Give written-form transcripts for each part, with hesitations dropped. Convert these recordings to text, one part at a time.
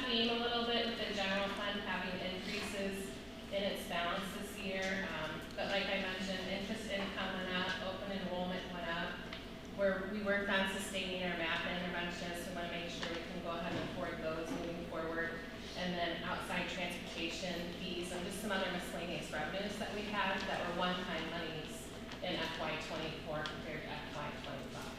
theme a little bit with the general fund having increases in its balance this year. But like I mentioned, interest income went up, open enrollment went up. We worked on sustaining our math interventions, so we want to make sure we can go ahead and afford those moving forward. And then outside transportation fees and just some other miscellaneous revenues that we had that were one-time monies in FY24 compared to FY25.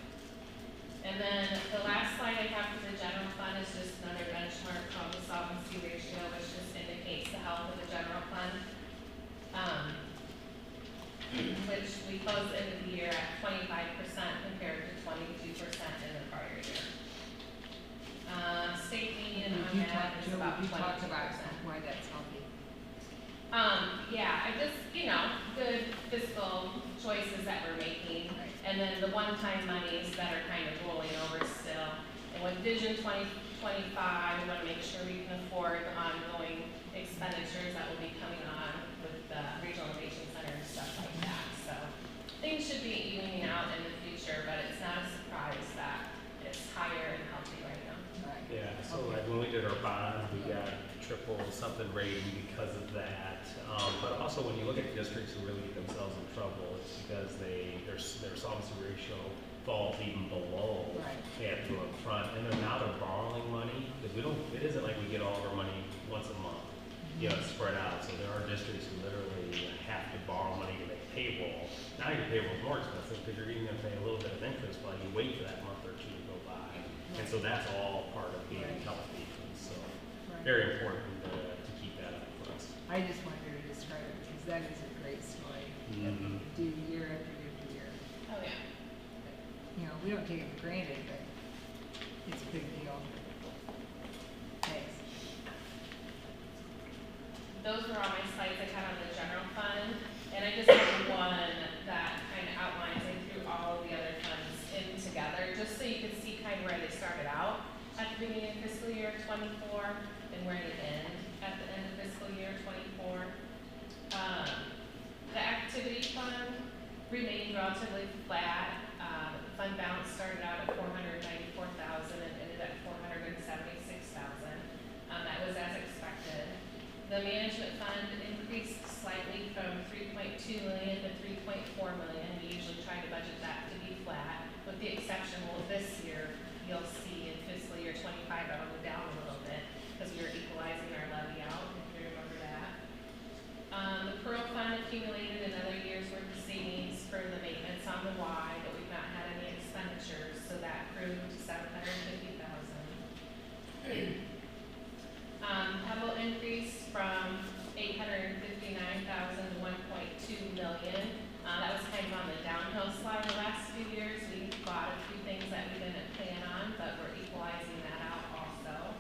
And then the last slide I have for the general fund is just another benchmark called the solvency ratio, which just indicates the health of the general fund. Which we closed the end of the year at 25% compared to 22% in the prior year. State median on that is about 22%. Why that's healthy. Yeah, I just, good fiscal choices that we're making, right. And then the one-time monies that are kind of rolling over still. And with Vision 2025, we want to make sure we can afford the ongoing expenditures that will be coming on with the Regional Innovation Center and stuff like that. So things should be evening out in the future, but it's not a surprise that it's higher and healthy right now. Right. Yeah, so like when we did our bond, we got triple something rating because of that. But also when you look at districts who really get themselves in trouble, it's because their solvency ratio falls even below right. they have to go up front, and then now they're borrowing money because it isn't like we get all of our money once a month. It's spread out. So there are districts who literally have to borrow money to make payroll. Now your payroll is more expensive because you're even going to pay a little bit of interest while you wait for that month or two to go by. And so that's all part of being healthy. So very important to keep that up for us. I just wanted to describe it because that is a great story. Mm-hmm. Do year after year after year. Oh yeah. We don't take it for granted, but it's a big deal. Thanks. Those were all my slides I had on the general fund, and I just have one that kind of outlines. I threw all of the other funds in together just so you can see kind of where they started out at the beginning of fiscal year 24 and where they end at the end of fiscal year 24. The activity fund remained relatively flat. The fund balance started out at $494,000 and ended at $476,000. That was as expected. The management fund increased slightly from $3.2 million to $3.4 million. We usually try to budget that to be flat, with the exception, this year, you'll see in fiscal year 25 that'll go down a little bit because we were equalizing our levy out, if you remember that. The Pearl Fund accumulated another year's worth of savings for the maintenance on the Y, but we've not had any expenditures, so that grew to $750,000. Pebble increased from $859,000 to $1.2 million. That was kind of on the downhill slide the last few years. We bought a few things that we didn't plan on, but we're equalizing that out also.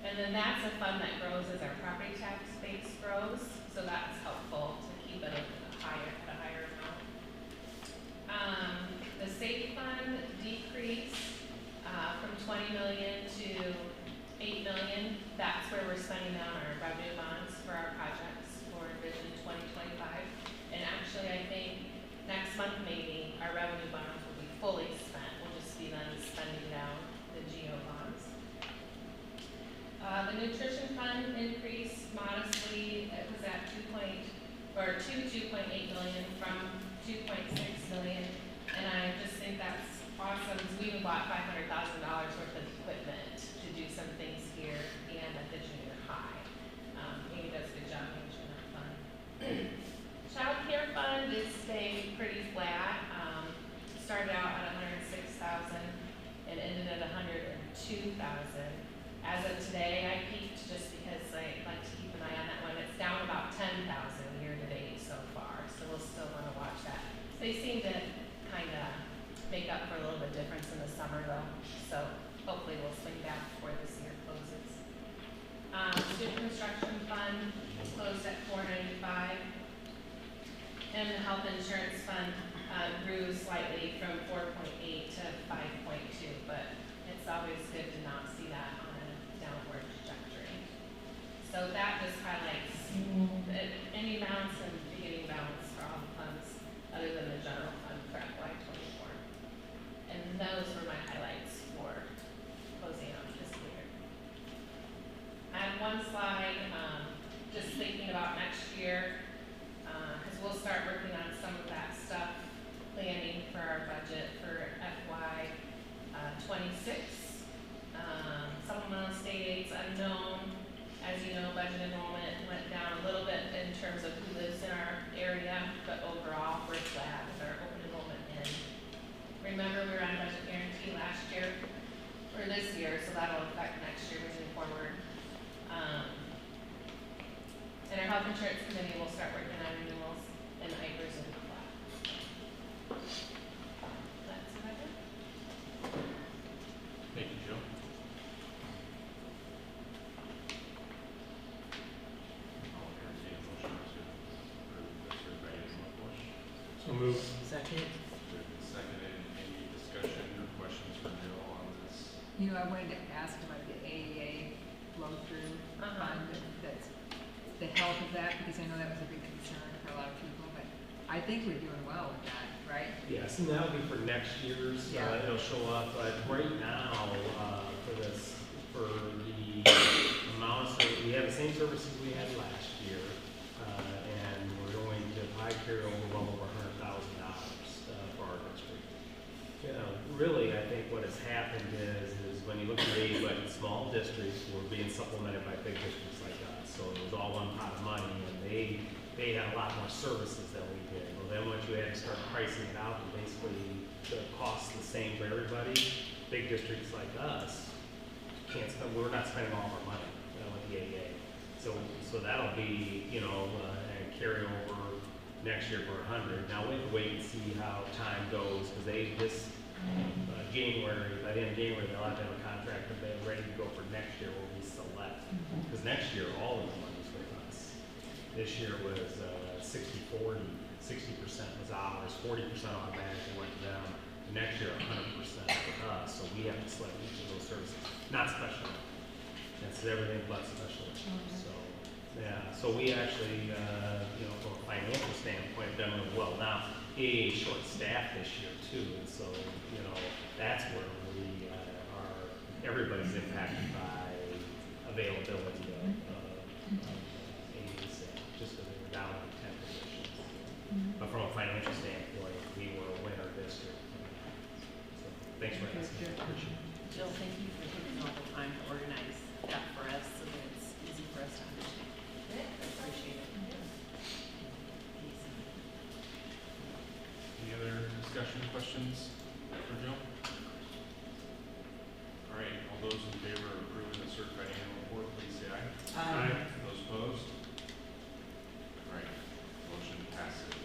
And then that's a fund that grows as our property tax base grows, so that's helpful to keep it at a higher amount. The state fund decreased from $20 million to $8 million. That's where we're spending on our revenue bonds for our projects for Vision 2025. And actually, I think next month maybe our revenue bonds will be fully spent. We'll just be then spending down the GO bonds. The nutrition fund increased modestly. It was at $2.8 million from $2.6 million, and I just think that's awesome. We even bought $500,000 worth of equipment to do some things here and at the junior high. Amy does a good job managing that fund. Child care fund is staying pretty flat. Started out at $106,000 and ended at $102,000. As of today, I peaked just because I like to keep an eye on that one. It's down about $10,000 year to date so far, so we'll still want to watch that. They seem to kind of make up for a little bit difference in the summer though, so hopefully we'll swing back before this year closes. Student construction fund closed at $495,000, and the health insurance fund grew slightly from 4.8 to 5.2, but it's always good to not see that on a downward trajectory. So that just highlights any balance and beginning balance for all the funds other than the general fund for FY24. And those were my highlights for closing out this year. for this year, so that'll affect next year moving forward. And our health insurance committee will start working on renewals and IPers and all that. That's what I did. Thank you, Jill. I'll entertain a motion to approve the survey as a push. So move. Second. Seconded, any discussion or questions for Jill on this? You know, I wanted to ask about the AEA flow-through fund, that's the health of that, because I know that was a big concern for a lot of people, but I think we're doing well with that, right? Yes, and that'll be for next year's, Yeah. it'll show up, but right now, for this, for the amounts that, we have the same services we had last year, and we're going to high carry over well over $100,000, for our district. You know, really, I think what has happened is when you look at the budget, small districts were being supplemented by big districts like us, so it was all one pot of money, and they had a lot more services than we did. Well, then once you had to start pricing it out, and basically the cost the same for everybody, big districts like us can't spend, we're not spending all of our money with the AA. So that'll be, you know, a carry over next year for 100. Now we have to wait and see how time goes, because January, by the end of January, they'll have to have a contract that they're ready to go for next year where we select. Because next year, all of the money's with us. This year was 60-40, 60% was ours, 40% automatically went to them. Next year, 100% with us, so we have to select each of those services. Not special. That's everything but special. So, yeah, so we actually, you know, from a financial standpoint, have done really well. Now, AA is short-staffed this year too, and so, you know, that's where we are, everybody's impacted by availability of AA staff, just because they were down in 10 positions. But from a financial standpoint, we were a winner district. So, thanks for asking. Appreciate it. Jill, thank you for taking all the time to organize that for us so that it's easy for us to understand. Appreciate it. Any other discussion, questions for Jill? All right, all those in favor of approving the certified annual report, please say aye. Aye. Those opposed? All right, motion passes.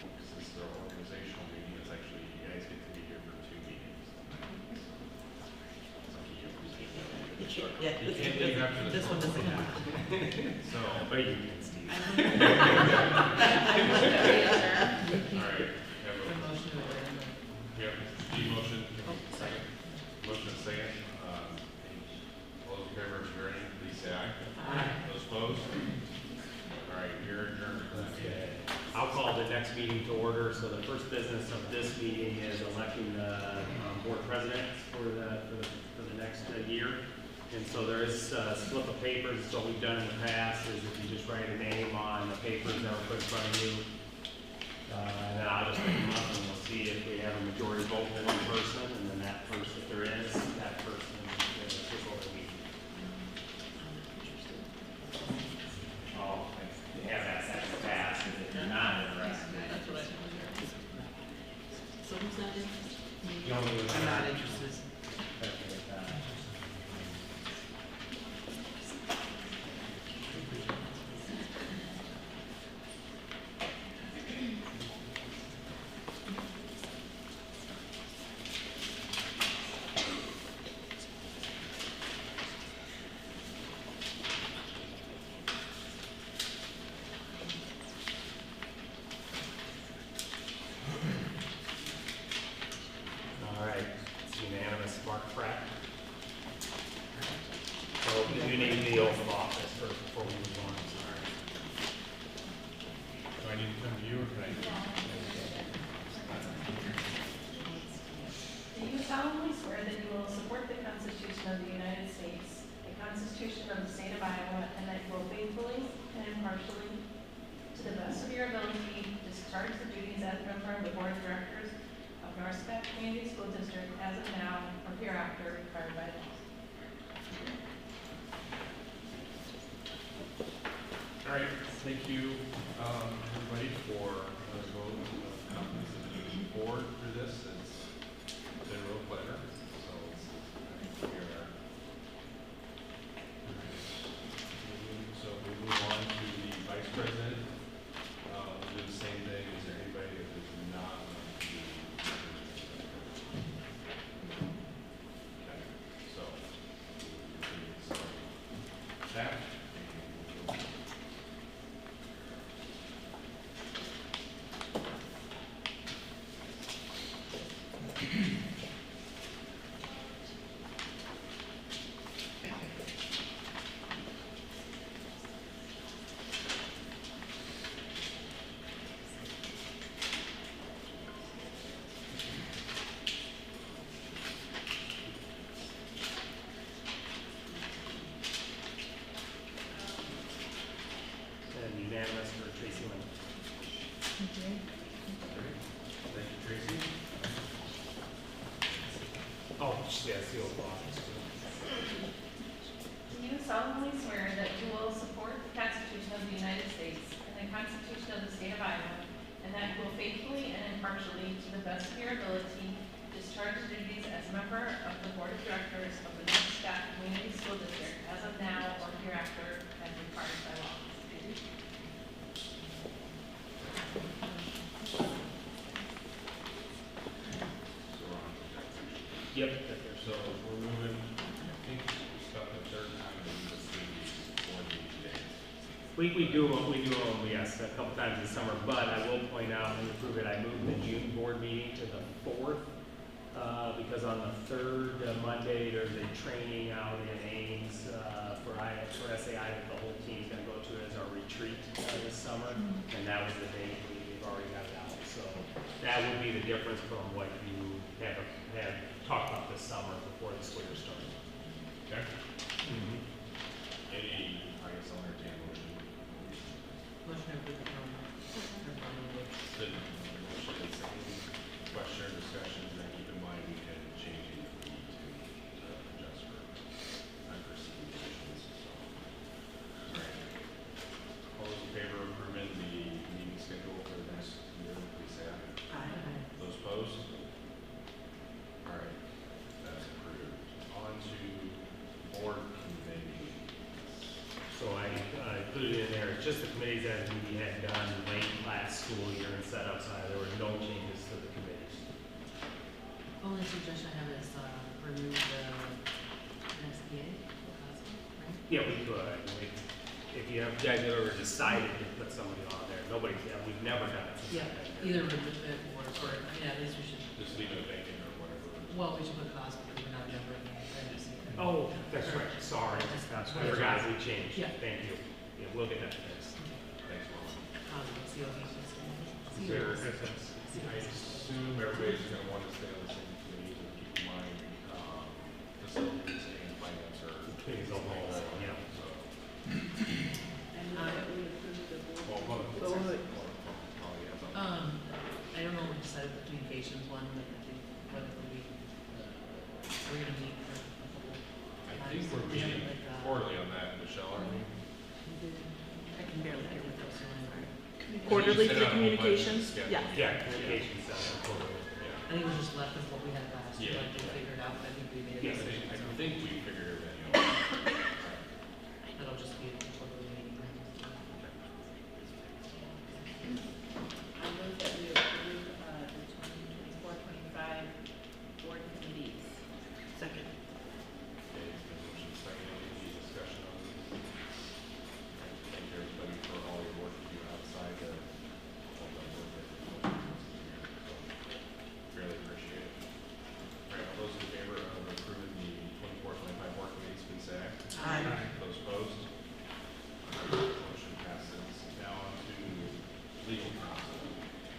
Because this is our organizational meeting, it's actually, you guys get to be here for 2 meetings. Yeah, You can't leave after this one doesn't count. count. So, But you can, Steve. I all right, have The a, motion to adjourn. yep, Steve motion. Oh, sorry. Motion second. All those in favor of adjourning, please say aye. Aye. Those opposed? All right, you're adjourned for that meeting. Okay. I'll call the next meeting to order. So the first business of this meeting is electing the board president for the next year. And so there is a slip of papers. So what we've done in the past is if you just write a name on the papers that were put in front of you, and then I'll just pick them up and we'll see if we have a majority vote for one person, and then that person, if there is, that person will take over the meeting. Oh, you have that second pass, because if you're not interested, That's what I. So who's not interested? you only would I'm not interested. All right, it's unanimous, Mark Pratt. So you need the oath of office first before we move on. Sorry. Do I need to come to you or can I? Do you solemnly swear that you will support the Constitution of the United States, the Constitution of the State of Iowa, and that you will faithfully and impartially, to the best of your ability, discharge the duties as a member of the Board of Directors of North Staff Community School District as of now or hereafter required by law? All right, thank you, everybody, for voting the board for this. It's been a real pleasure. So, Yeah, seal of office. Do you solemnly swear that you will support the Constitution of the United States and the Constitution of the State of Iowa, and that you will faithfully and impartially, to the best of your ability, discharge the duties as member of the Board of Directors of the North Scott Community School District as of now or hereafter as required by law? So we're on to the next section. Yep. So we're moving, I think we stuck the third time in the city for the days. We do them, yes, a couple times this summer, but I will point out, and approve it, I moved the June board meeting to the 4th, because on the third Monday, there's a training out in Ames, for SAI that the whole team's gonna go to as our retreat, this summer, and that was the date we've already got it out, so that would be the difference from what you have talked about this summer before the school year started. Okay. Any, I guess I'll entertain a motion. Motion to approve the calendar. Good. Motion and second. Question or discussion, and keep in mind we can change it if we need to adjust for unforeseen conditions, so. Alright. All those in favor of approving the meeting schedule for the next year, please say aye. Aye. Those opposed? Alright, that's approved. On to board committee. So I put it in there, it's just the committees that we had done late last school year and set up, so there were no changes to the committees. Only suggestion I have is, remove the SBA, right? Yeah, we could. If you guys have ever decided to put somebody on there, nobody, we've never done it. since Yeah, I've been either here. remove it or, yeah, at least we should, Just leave it vacant or whatever. well, we should put cost, because we're not numbering it. Oh, that's right, sorry. I forgot we changed. Yeah. Thank you. Yeah, we'll get that fixed. Thanks, Mom. Is there- I assume everybody's gonna want to stay on the same committee, but keep in mind, facilities and finance are. Committees of whole, yeah. So, And now that we approved the well, board. I don't know, we decided the communications one, but I think whether we, are we gonna meet for a couple? I think we're meeting quarterly on that, Michelle, aren't we? I can barely get with those, so anyway. Quarterly You for said on the budget communications? schedule. Yeah. Yeah, communications, totally. Yeah. I think we just left with what we had last year, Yeah. like we figured out, but I think we made a Yes, decision, I so think we figured everything out. that'll just be a quarterly meeting. I move that we approve, the 2024-25 board committees. Second. Okay, it's been motion seconded, any discussion on this? Thank you everybody for all your work you do outside the, all that work that you're doing. So, really appreciate it. All right, all those in favor of approving the 24-25 board committees, please say aye. Aye. Those opposed? Motion passes. Now on to legal counsel.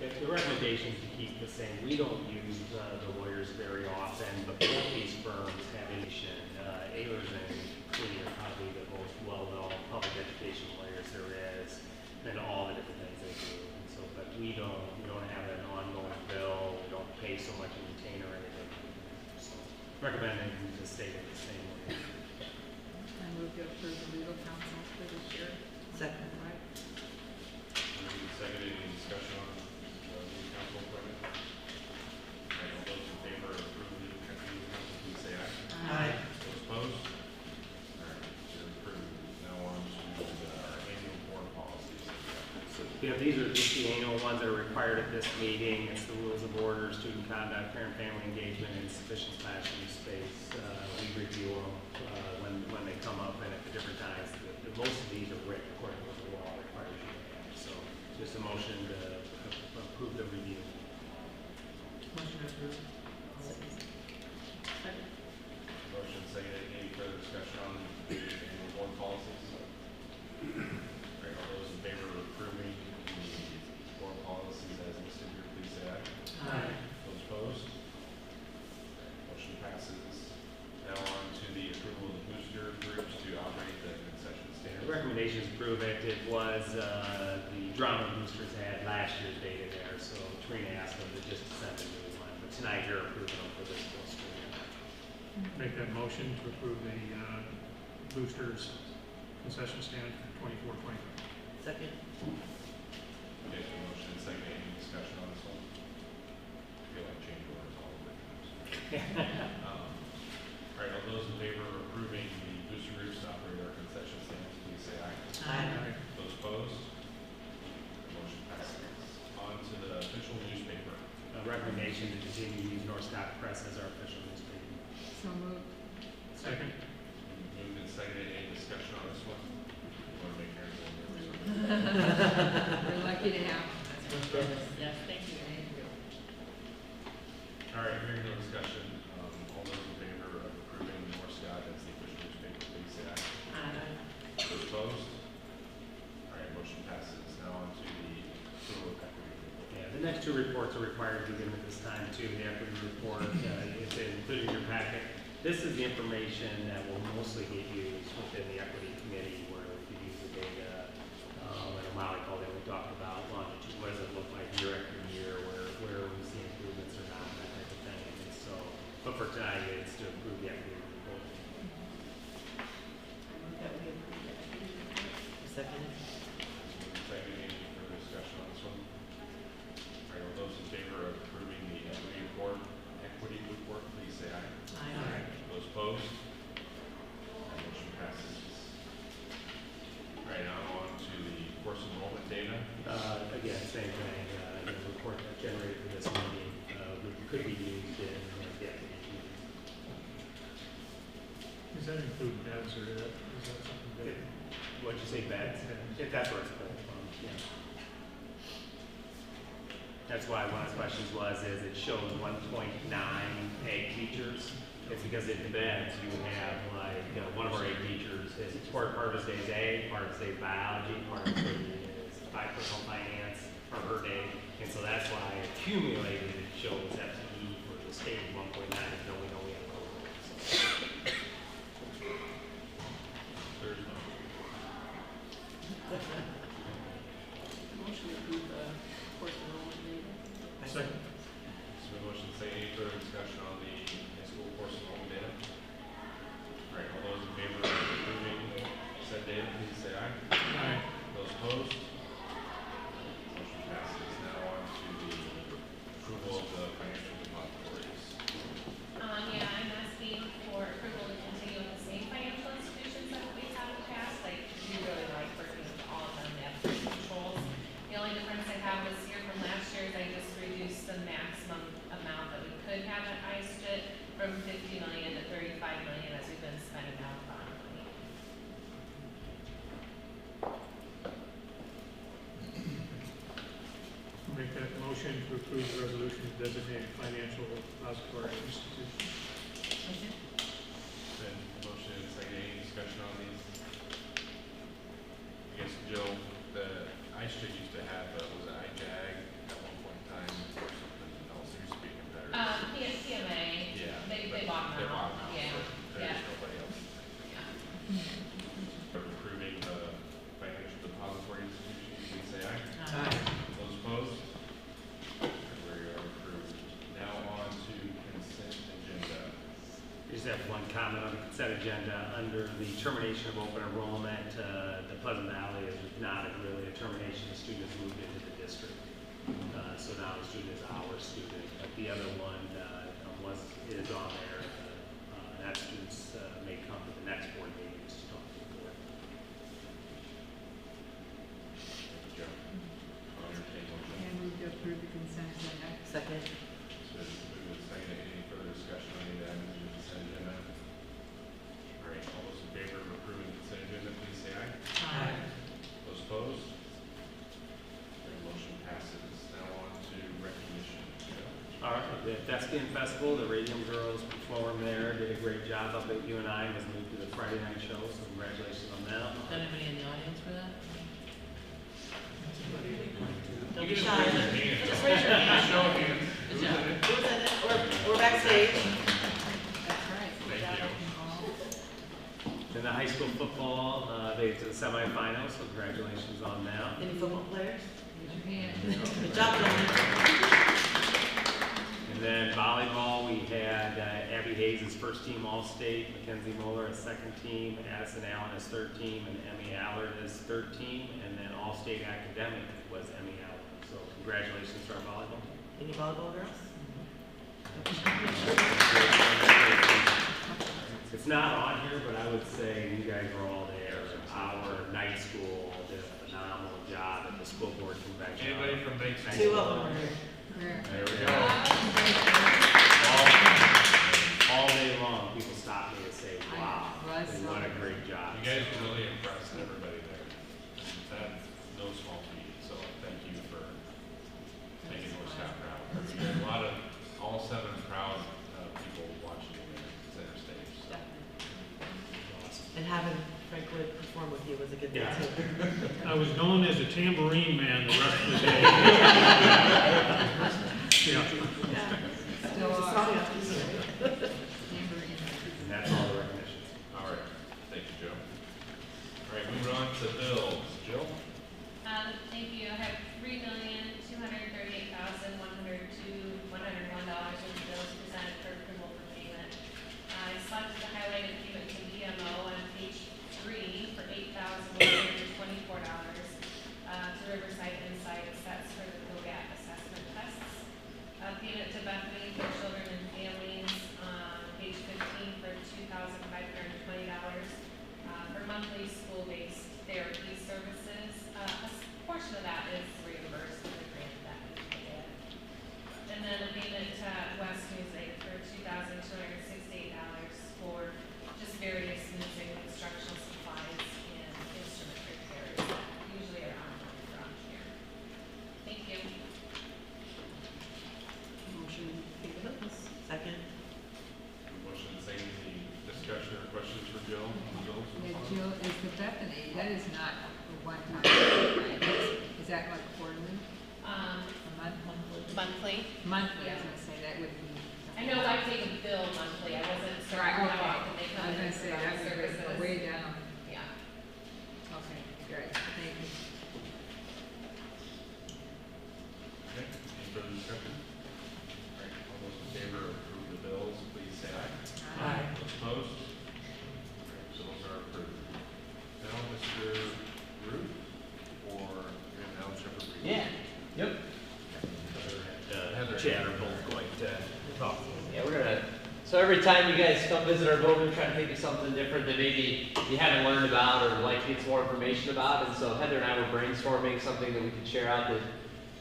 The recommendations to keep the same. We don't use the lawyers very often, but both these firms have Asian. Ehlers and Clee are probably the most well-known public education lawyers there is, and all the different things they do. And so, but we don't have an ongoing bill. We don't pay so much in retainer or anything. So, recommending to stay the same way. I move to approve the legal counsel for this year. Second. Moving seconded, any discussion on the legal counsel appointment? All right, all those in favor of approving the legal counsel, please say aye. Aye. Those opposed? All right, you're approved. Now on to our annual board policies. So, yeah, these are just the annual ones that are required at this meeting. It's the rules of order, student conduct, parent-family engagement, and sufficient classroom space. We review them when they come up and at the different times. Most of these are written according to what the law requires you to have. So just a motion to approve the review. Motion approved. Second. Motion seconded, any further discussion on the annual board policies? All right, all those in favor of approving the board policies as listed here, please say aye. Those opposed? Motion passes. Now on to the approval of the booster groups to operate the concession The stand. recommendations prove it. It was the drama boosters had last year's data there, so Trina asked them to just send a new one. But tonight you're approving them for this school year. Make that motion to approve the Boosters concession stand for 24-25. Second. Okay, so motion and second, any discussion on this one? I feel like change orders all over. All right, all those in favor of approving the Booster Groups to operate our concession stands, please say aye. Aye. Those opposed? The motion passes. On to the official newspaper. A recommendation to continue to use North Scott Press as our official newspaper. So moved. Second. Moved and seconded, any discussion on this one? You want to make Aaron go over this one? We're lucky to have them. That's what it is. Yes, thank you. Thank you. All right, hearing no discussion, all those in favor of approving North Scott as the official newspaper, please say aye. Aye. Those opposed? All right, motion passes. Now on to the approval of equity report. Yeah, the next two reports are required to begin at this time too. The equity report, it's included in your packet. This is the information that will mostly get used within the equity committee where we can use the data. Like Molly called in, we talked about longitude, what does it look like year after year, where we see improvements or not, that type of thing. And so, but for tonight, it's to approve the equity report. I move that we approve the equity report. Second. Moved and seconded, any further discussion on this one? All right, all those in favor of approving the equity report, please say aye. Aye. Those opposed? That motion passes. All right, now on to the course enrollment data. Again, same thing, the report that generated for this meeting, could be used in the equity committee. Does that include beds or is that something that? What'd you say, beds? If that's where it's pulled from, yeah. That's why one of the questions is it shows 1.9 egg teachers. It's because in beds you have like, one of our egg teachers is part of his day is ag, part of his day is biology, part of his day is personal finance for her day. And so that's why accumulated it shows FTE for the state of 1.9, even though we know we have COVID. There's no. Motion to approve the course enrollment data. Second. So motion to say any further discussion on the high school course enrollment data? All right, all those in favor of approving said data, please say aye. Aye. Those opposed? Motion passes. Now on to the approval of the financial depositories. Yeah, I'm asking for approval to continue with the same financial institutions that we've had in the past, like, we really like working with all of them, they have great controls. The only difference I have this year from last year is I just reduced the maximum amount that we could have at ISJIT from 50 million to 35 million as we've been spending out bond money. Make that motion to approve the resolution to designate financial depository institution. Second. Then motion and second, any discussion on these? I guess, Joe, the ISJIT used to have, was it IJAG at one point in time or something else? There used to be a competitor. PMA, Yeah. they bought They them bought out, them out, yeah, so there's yeah. nobody else. For approving the financial depository institution, please say aye. Aye. Those opposed? We are approved. Now on to consent agenda. We just have one comment on the consent agenda. Under the termination of open enrollment, the Pleasant Valley is not really a termination. The student has moved into the district. So now the student is our student. But the other one is on there. That student's may come to the next board meeting to talk to the board. Joe. I'll entertain a motion. And move to approve the consent agenda. Second. So it's moved and seconded. Any further discussion on any of the items in the consent agenda? All right, all those in favor of approving the consent agenda, please say aye. Aye. Those opposed? The motion passes. Now on to recognition. Joe. All right, the Thespian Festival, the Radium Girls performed there, did a great job up at UNI, was moved to the Friday night show, so congratulations on them. Is anybody in the audience for that? Don't You be can shy. raise your hand. Just raise your hand. Show of hands. Good job. Who's in it? We're backstage. That's right. Thank you. Then the high school football, they to the semifinals, so congratulations on them. Any football players? Raise your hand. Good job, gentlemen. And then volleyball, we had Abby Hayes as first team All-State, Mackenzie Moeller as second team, Addison Allen as third team, and Emmy Allard as third team, and then All-State Academic was Emmy Allard. So congratulations to our volleyball. Any volleyball girls? It's not on here, but I would say you guys were all there. Our night school did a phenomenal job at the school board convention. Anybody from Banks? Two of them. Where? There we go. All day long, people stop me and say, wow, what a great job. You guys really impressed everybody there. That's no small feat, so thank you for making our staff proud. I mean, a lot of, all 7 proud people watching you there, center stage. So. And having Frank Wood perform with you was a good thing Yeah. too. I was known as a tambourine man the rest of the day. Yeah. Still There's a are. song out there. And that's all the recognitions. All right, thank you, Joe. All right, moving on to bills. Jill? Thank you. I have $3,238,101 in bills presented for approval for payment. I selected the highlighted payment to BMO on page 3 for $8,124 to Riverside Insight Assess for the GOGAT assessment tests. Payment to Bethany for children and families on page 15 for $2,520 for monthly school-based therapy services. A portion of that is reimbursed with the grant that we did. And then a payment to West Music for $2,268 for just various music instructional supplies and instrument repairs that usually are on around here. Thank you. Motion to pay the bills. Second. Motion and second, any discussion or questions for Jill? on the bills? Yeah, Jill, is the Bethany, that is not a one-time, right? Is that like quarterly, a month, Monthly. monthly? I Yeah. was gonna say, that would be. I know I take a bill monthly. I wasn't certain Right, how okay. often they I come was in gonna for say, that would services. go way down. Yeah. Okay, great, thank you. Okay, any further discussion? All right, all those in favor of approving the bills, please say aye. Aye. Those opposed? All right, so those are approved. Now, Mr. Ruth, or Alan Shepard? Yeah, yep. Heather and Chad are both going to talk. Yeah, we're gonna, so every time you guys come visit our building, we try to think of something different that maybe you haven't learned about or would like to get some more information about. And so Heather and I were brainstorming something that we could share out that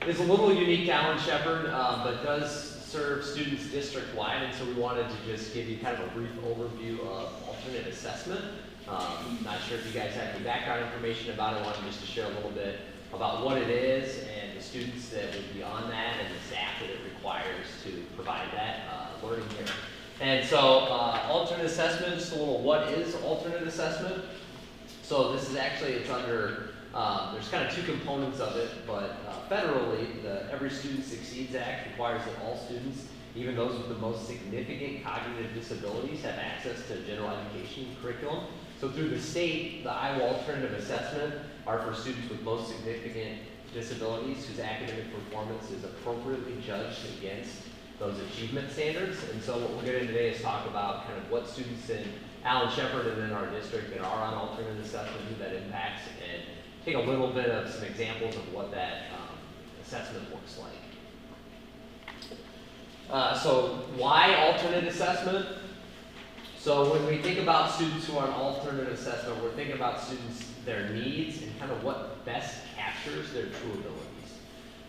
is a little unique to Alan Shepard, but does serve students district-wide. And so we wanted to just give you kind of a brief overview of alternate assessment. Not sure if you guys have any background information about it. I wanted just to share a little bit about what it is and the students that would be on that and the staff that it requires to provide that learning here. And so alternate assessment, just a little what is alternate assessment. So this is actually, it's under, there's kind of 2 components of it, but federally, the Every Student Succeeds Act requires that all students, even those with the most significant cognitive disabilities, have access to general education curriculum. So through the state, the Iowa Alternative Assessment are for students with most significant disabilities whose academic performance is appropriately judged against those achievement standards. And so what we're going to do today is talk about kind of what students in Alan Shepard and in our district that are on alternate assessment, who that impacts, and take a little bit of some examples of what that assessment looks like. So why alternate assessment? So when we think about students who are on alternate assessment, we're thinking about students, their needs, and kind of what best captures their true abilities.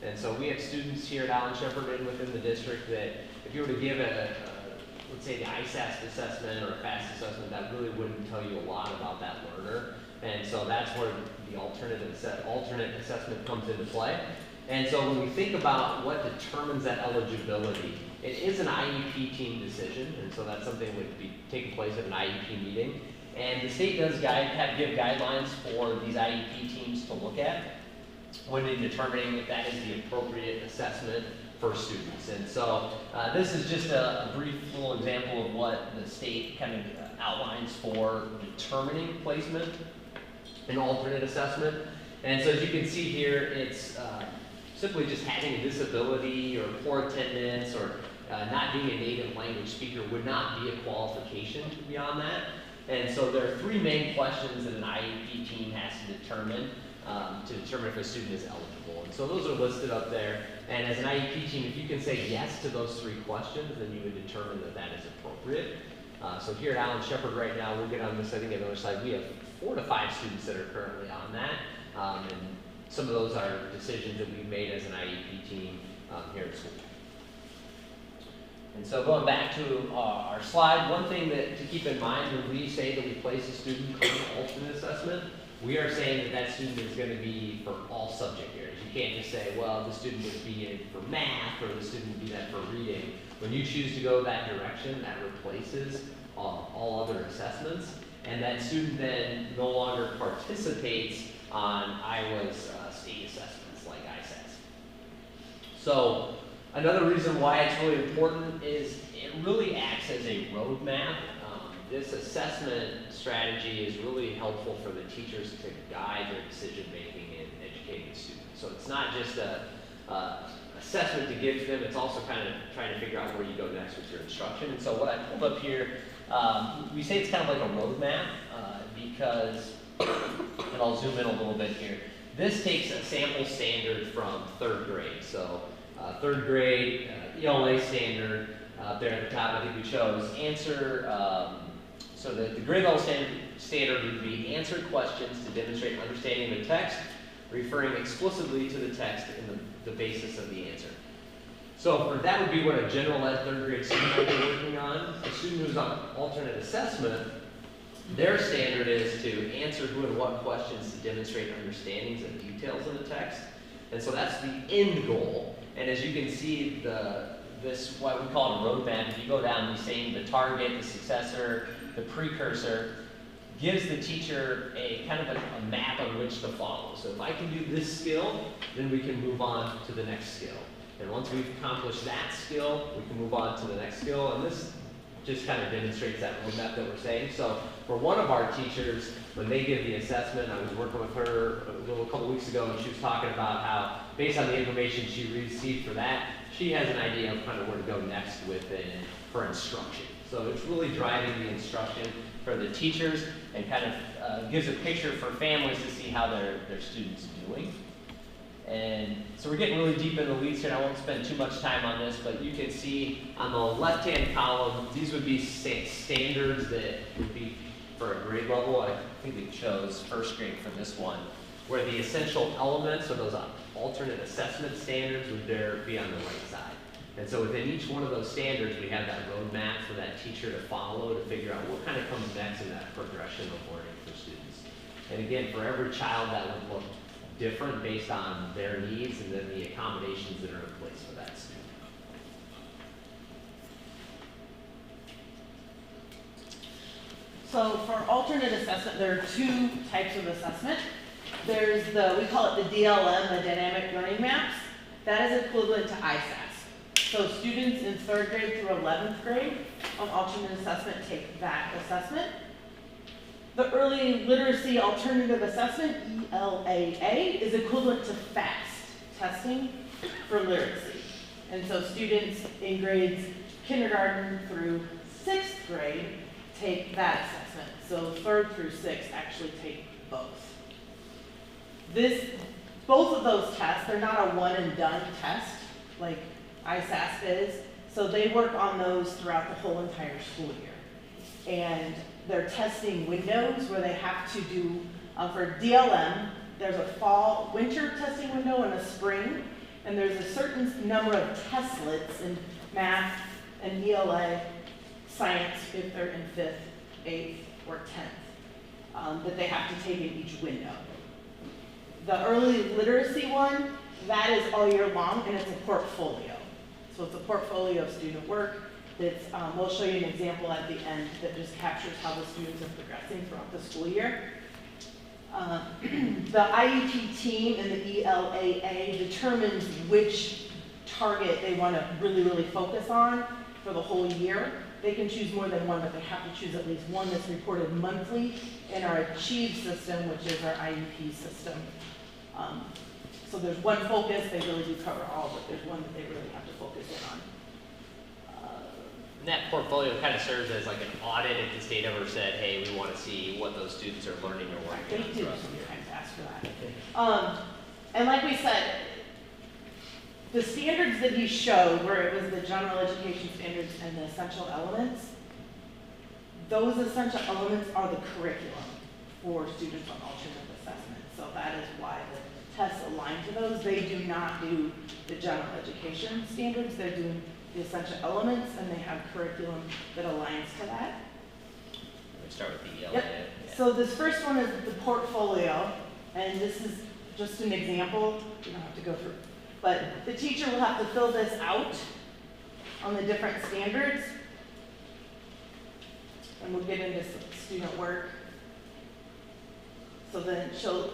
And so we have students here at Alan Shepard and within the district that if you were to give let's say the ISAST assessment or a FAST assessment, that really wouldn't tell you a lot about that learner. And so that's where the alternate assessment comes into play. And so when we think about what determines that eligibility, it is an IEP team decision, and so that's something that would be taking place at an IEP meeting. And the state does give guidelines for these IEP teams to look at when in determining if that is the appropriate assessment for students. And so this is just a brief little example of what the state kind of outlines for determining placement in alternate assessment. And so as you can see here, it's simply just having a disability or poor attendance or not being a native language speaker would not be a qualification beyond that. And so there are three main questions that an IEP team has to determine if a student is eligible. And so those are listed up there. And as an IEP team, if you can say yes to those three questions, then you would determine that that is appropriate. So here at Allen Shepard right now, we'll get on this, I think, on the other side. We have 4 to 5 students that are currently on that. And some of those are decisions that we've made as an IEP team here at school. And so going back to our slide, one thing that to keep in mind when we say that we place a student on alternate assessment, we are saying that that student is going to be for all subject areas. You can't just say, well, the student would be in for math or the student would be that for reading. When you choose to go that direction, that replaces all other assessments. And that student then no longer participates on Iowa's state assessments like ISAS. So another reason why it's really important is it really acts as a roadmap. This assessment strategy is really helpful for the teachers to guide their decision making in educating students. So it's not just a assessment to give to them, it's also kind of trying to figure out where you go next with your instruction. And so what I pulled up here, we say it's kind of like a roadmap because, and I'll zoom in a little bit here. This takes a sample standard from 3rd grade. So 3rd grade ELA standard up there at the top, I think we chose answer. So the grade level standard would be answer questions to demonstrate understanding of the text, referring explicitly to the text in the basis of the answer. So that would be what a general ed 3rd grade student might be working on. A student who's on alternate assessment, their standard is to answer who and what questions to demonstrate understandings and details of the text. And so that's the end goal. And as you can see, this, what we call a roadmap, if you go down, the same, the target, the successor, the precursor, gives the teacher a kind of a map on which to follow. So if I can do this skill, then we can move on to the next skill. And once we've accomplished that skill, we can move on to the next skill. And this just kind of demonstrates that roadmap that we're saying. So for one of our teachers, when they give the assessment, I was working with her a couple weeks ago, and she was talking about how, based on the information she received for that, she has an idea of kind of where to go next with her instruction. So it's really driving the instruction for the teachers and kind of gives a picture for families to see how their students are doing. And so we're getting really deep in the weeds here, and I won't spend too much time on this, but you can see on the left-hand column, these would be standards that would be for a grade level. I think we chose 1st grade for this one, where the essential elements or those alternate assessment standards would be on the right side. And so within each one of those standards, we have that roadmap for that teacher to follow to figure out what kind of comes next in that progression of learning for students. And again, for every child, that would look different based on their needs and then the accommodations that are in place for that student. So for alternate assessment, there are 2 types of assessment. There's we call it the DLM, the Dynamic Learning Maps. That is equivalent to ISAS. So students in 3rd grade through 11th grade on alternate assessment take that assessment. The Early Literacy Alternative Assessment, ELAA, is equivalent to FAST, testing for literacy. And so students in grades kindergarten through 6th grade take that assessment. So 3rd through 6th actually take both. Both of those tests, they're not a one and done test like ISAS is. So they work on those throughout the whole entire school year. And they're testing windows where they have to do, for DLM, there's a winter testing window and a spring, and there's a certain number of testlets in math and ELA, science, if they're in 5th, 8th, or 10th, that they have to take in each window. The early literacy one, that is all year long, and it's a portfolio. So it's a portfolio of student work. We'll show you an example at the end that just captures how the students are progressing throughout the school year. The IEP team and the ELAA determines which target they want to really, really focus on for the whole year. They can choose more than one, but they have to choose at least one that's reported monthly in our Achieve system, which is our IEP system. So there's one focus, they really do cover all, but there's one that they really have to focus in And that portfolio kind of serves as like an audit if the state ever said, hey, we want to see what those students are learning or working They on. do, so you're kind of asked for that. And like we said, the standards that he showed, where it was the general education standards and the essential elements, those essential elements are the curriculum for students on alternate assessment. So that is why the tests align to those. They do not do the general education standards. They're doing the essential elements, and they have curriculum that aligns to that. We start with the ELA. Yep. Yeah. So this first one is the portfolio, and this is just an example. You don't have to go through. But the teacher will have to fill this out on the different standards. And we'll get into student work. So then she'll,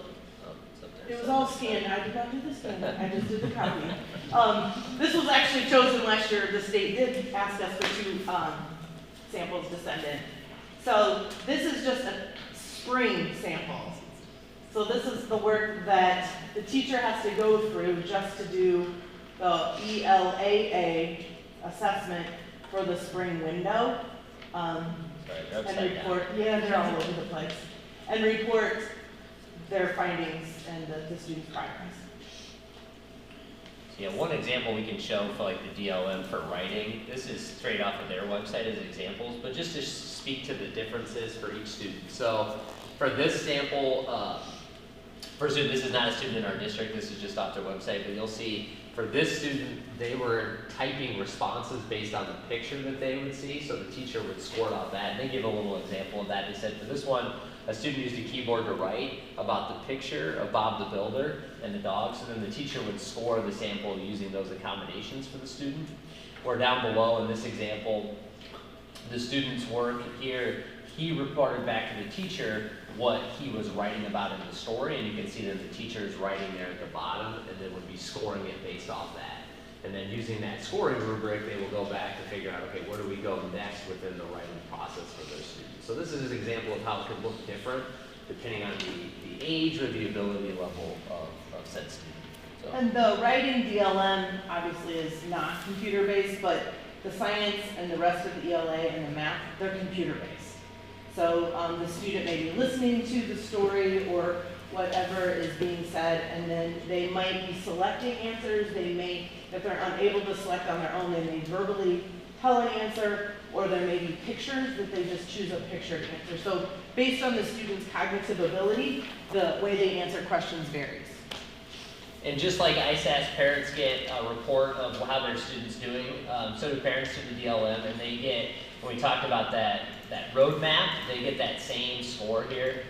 Oh, it's up there. it was all scanned. I did not do the scan, I just did the copy. This was actually chosen last year. The state did ask us for 2 samples to send in. So this is just a spring sample. So this is the work that the teacher has to go through just to do the ELAA assessment for the spring window. Sorry, they're And upside report, down. yeah, they're all over the place. And report their findings and the student's progress. So yeah, one example we can show for like the DLM for writing, this is straight off of their website as examples, but just to speak to the differences for each student. So for this sample, for a student, this is not a student in our district, this is just off their website, but you'll see for this student, they were typing responses based on the picture that they would see, so the teacher would score out that, and they give a little example of that. They said for this one, a student used a keyboard to write about the picture of Bob the Builder and the dog, so then the teacher would score the sample using those accommodations for the student. Or down below in this example, the student's work here, he reported back to the teacher what he was writing about in the story, and you can see that the teacher is writing there at the bottom and then would be scoring it based off that. And then using that scoring rubric, they will go back to figure out, okay, where do we go next within the writing process for their students. So this is an example of how it could look different depending on the age or the ability level of said student. So. And the writing DLM obviously is not computer-based, but the science and the rest of the ELA and the math, they're computer-based. So the student may be listening to the story or whatever is being said, and then they might be selecting answers. They may, if they're unable to select on their own, they may verbally tell an answer, or there may be pictures that they just choose a picture to answer. So based on the student's cognitive ability, the way they answer questions varies. And just like ISAS parents get a report of how their student's doing, so do parents to the DLM, and they get, when we talked about that roadmap, they get that same score here,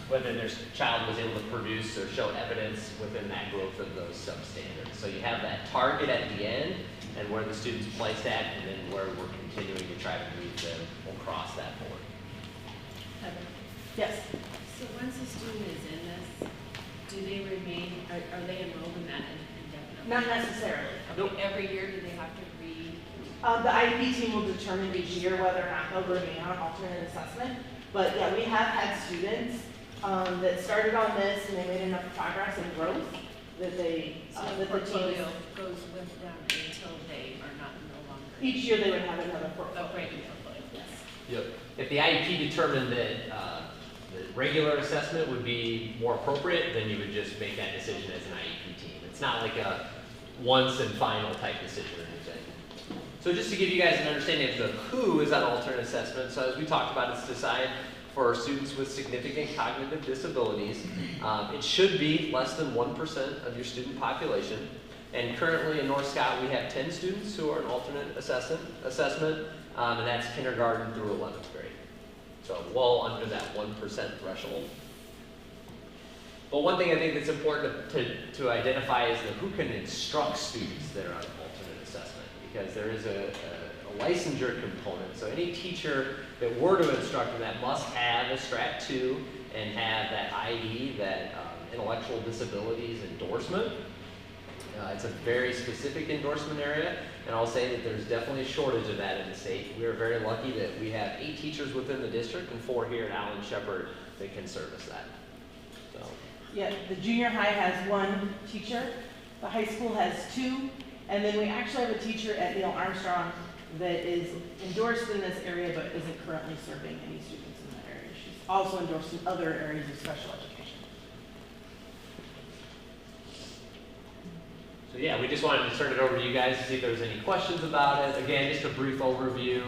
whether their child was able to produce or show evidence within that growth of those substandards. So you have that target at the end, and where the student's placed at, and then where we're continuing to try to move them across that board. Heather? Yes. So once a student is in this, do they remain, are they enrolled in that indefinitely? Not necessarily. Nope. Every year, do they have to read? The IEP team will determine each year whether or not they'll remain on alternate assessment. But yeah, we have had students that started on this and they made enough progress and growth that they, So that the the team, portfolio goes with them until they are no longer. each year they would have another portfolio. Oh, right, portfolio, yes. Yep. If the IEP determined that the regular assessment would be more appropriate, then you would just make that decision as an IEP team. It's not like a once and final type decision or anything. So just to give you guys an understanding of the who is on alternate assessment, so as we talked about, it's designed for students with significant cognitive disabilities. It should be less than 1% of your student population. And currently in North Scott, we have 10 students who are in alternate assessment, and that's kindergarten through 11th grade. So well under that 1% threshold. But one thing I think that's important to identify is that who can instruct students that are on alternate assessment, because there is a licensure component. So any teacher that were to instruct in that must have a Strat 2 and have that ID, that intellectual disabilities endorsement. It's a very specific endorsement area, and I'll say that there's definitely a shortage of that in the state. We are very lucky that we have 8 teachers within the district and 4 here at Allen Shepard that can service that. So. Yeah, the junior high has 1 teacher, the high school has 2, and then we actually have a teacher at Neil Armstrong that is endorsed in this area but isn't currently serving any students in that area. She's also endorsed in other areas of special education. So yeah, we just wanted to turn it over to you guys to see if there was any questions about it. Again, just a brief overview.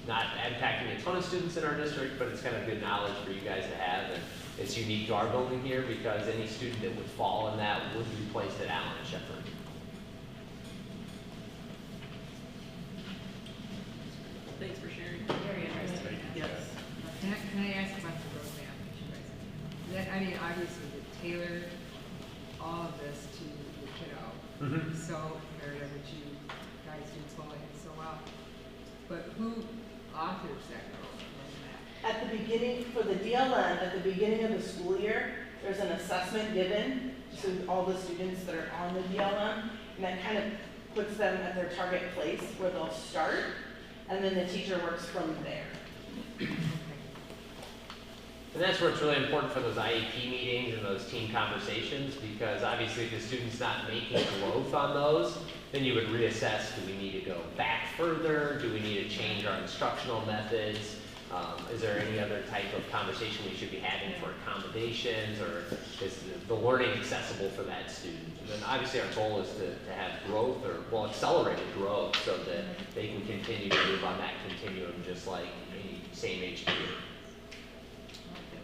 Not impacting a ton of students in our district, but it's kind of good knowledge for you guys to have. And it's unique to our building here because any student that would fall in that would be placed at Allen and Shepard. Thanks for sharing. Very interesting. Yes. Can I ask about the roadmap? I mean, obviously, we tailored all of this to the kiddo. So, area which you guys do so well. But who authors that roadmap? At the beginning, for the DLN, at the beginning of the school year, there's an assessment given to all the students that are on the DLN, and that kind of puts them at their target place where they'll start, and then the teacher works from there. And that's where it's really important for those IEP meetings and those team conversations, because obviously if the student's not making growth on those, then you would reassess, do we need to go back further? Do we need to change our instructional methods? Is there any other type of conversation we should be having for accommodations, or is the learning accessible for that student? And then obviously our goal is to have growth, or well, accelerated growth, so that they can continue to move on that continuum just like any same age group.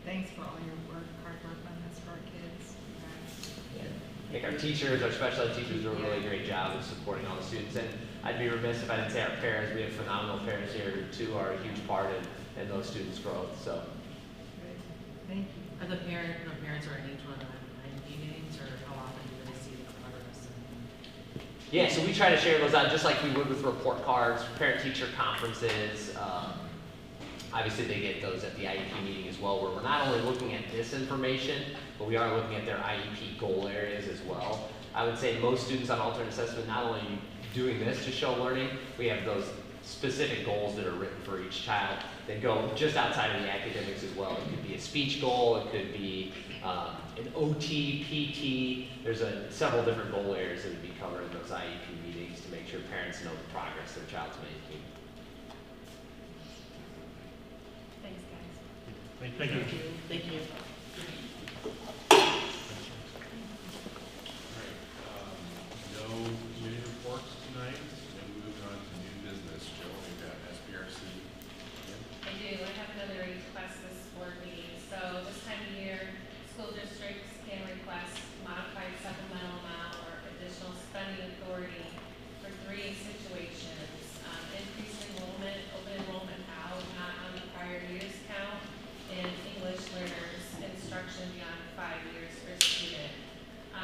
Thanks for all your work, hard work on this for our kids. I think our teachers, our special ed teachers, do a really great job of supporting all the students. And I'd be remiss if I didn't say our parents. We have phenomenal parents here who too are a huge part in those students' growth. So, Thank you. Are the parents are in each one of the IEP meetings, or how often do they see the progress? yeah, so we try to share those out just like we would with report cards, parent-teacher conferences. Obviously, they get those at the IEP meeting as well, where we're not only looking at this information, but we are looking at their IEP goal areas as well. I would say most students on alternate assessment not only doing this to show learning, we have those specific goals that are written for each child that go just outside of the academics as well. It could be a speech goal, it could be an OT, PT. There's several different goal areas that would be covered in those IEP meetings to make sure parents know the progress their child's making. Thanks, guys. Thank you. Thank you. No committee reports tonight, and moving on to new business. Joe, we've got SBRC. I do, I have another request this board meeting. So this time of year, school districts can request modified supplemental amount or additional spending authority for 3 situations. Increased enrollment, open enrollment out, not on the prior year's count, and English learners instruction beyond 5 years per student.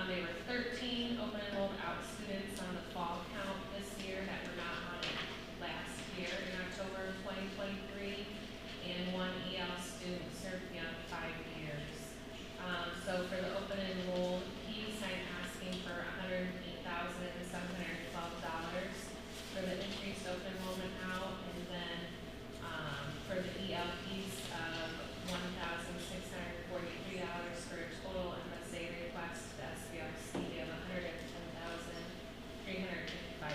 There were 13 open enrolled out students on the fall count this year that were not on it last year in October of 2023, and 1 EL student served beyond 5 years. So for the open enrolled piece, I'm asking for $108,712 for the increased open enrollment out, and then for the EL piece of $1,643 for a total MSA request to SBRC of $110,355.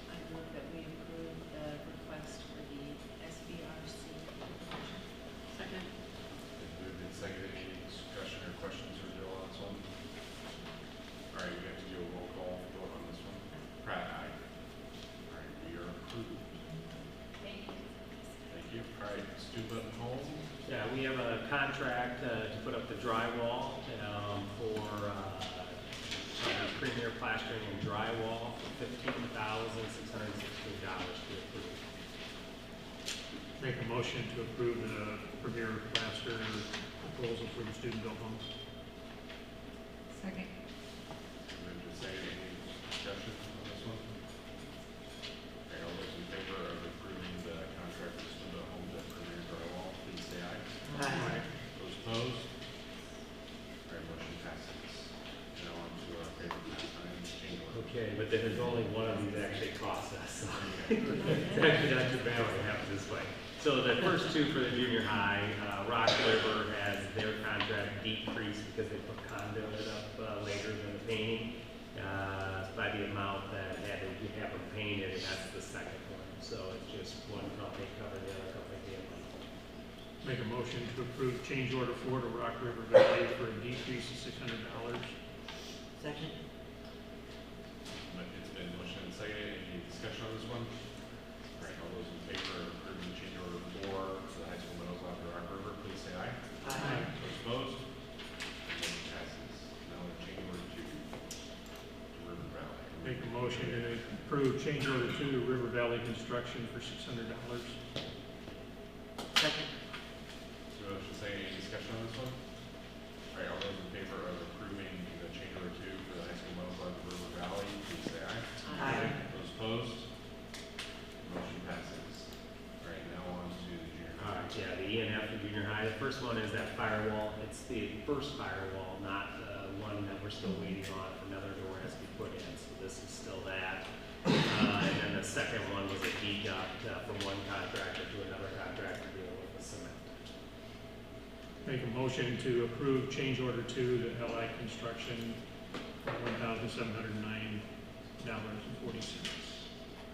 I move that we approve the request for the SBRC. Second. Moved and seconded. Any discussion or questions for Jill on this one? All right, we have to do a roll call vote on this one. Pratt, aye. All right, we are approved. Thank you. Thank you. All right, Stuba Home. Yeah, we have a contract to put up the drywall for premier plastering and drywall for $15,616 to approve. Make a motion to approve the premier plaster proposal for the student built homes. Second. Moved and seconded. Any discussion on this one? Okay, all those in favor of approving the contract for Stuba Home at Premier Drywall, please say aye. Aye. Those opposed? All right, motion passes. Now on to our favorite pastime, England. Okay, but there's only one of these that actually costs us, so it's actually not too bad when it happens this way. So the first 2 for the junior high, Rock River has their contract decreased because they put conduit up later than the painting. by the amount that had to have them painted, and that's the second one. So it's just one company covering the other company the amount. Make a motion to approve change order 4 to Rock River Valley for a decrease of $600. Second. It's been motion and seconded. Any discussion on this one? All right, all those in favor of approving change order 4 to the high school middle class for Rock River, please say aye. Aye. Those opposed? Motion passes. Now change order 2 to River Valley. Make a motion to approve change order 2 to River Valley Construction for $600. Second. Motion saying, any discussion on this one? All right, all those in favor of approving the change order 2 for the high school middle class for River Valley, please say aye. Aye. Those opposed? Motion passes. All right, now on to the junior high. Yeah, the E and F for junior high. The first one is that firewall. It's the first firewall, not the one that we're still waiting on. Another door has to be put in, so this is still that. And then the second one was a deduct from one contractor to another contractor dealing with the cement. Make a motion to approve change order 2 to LI Construction for $1,709.40.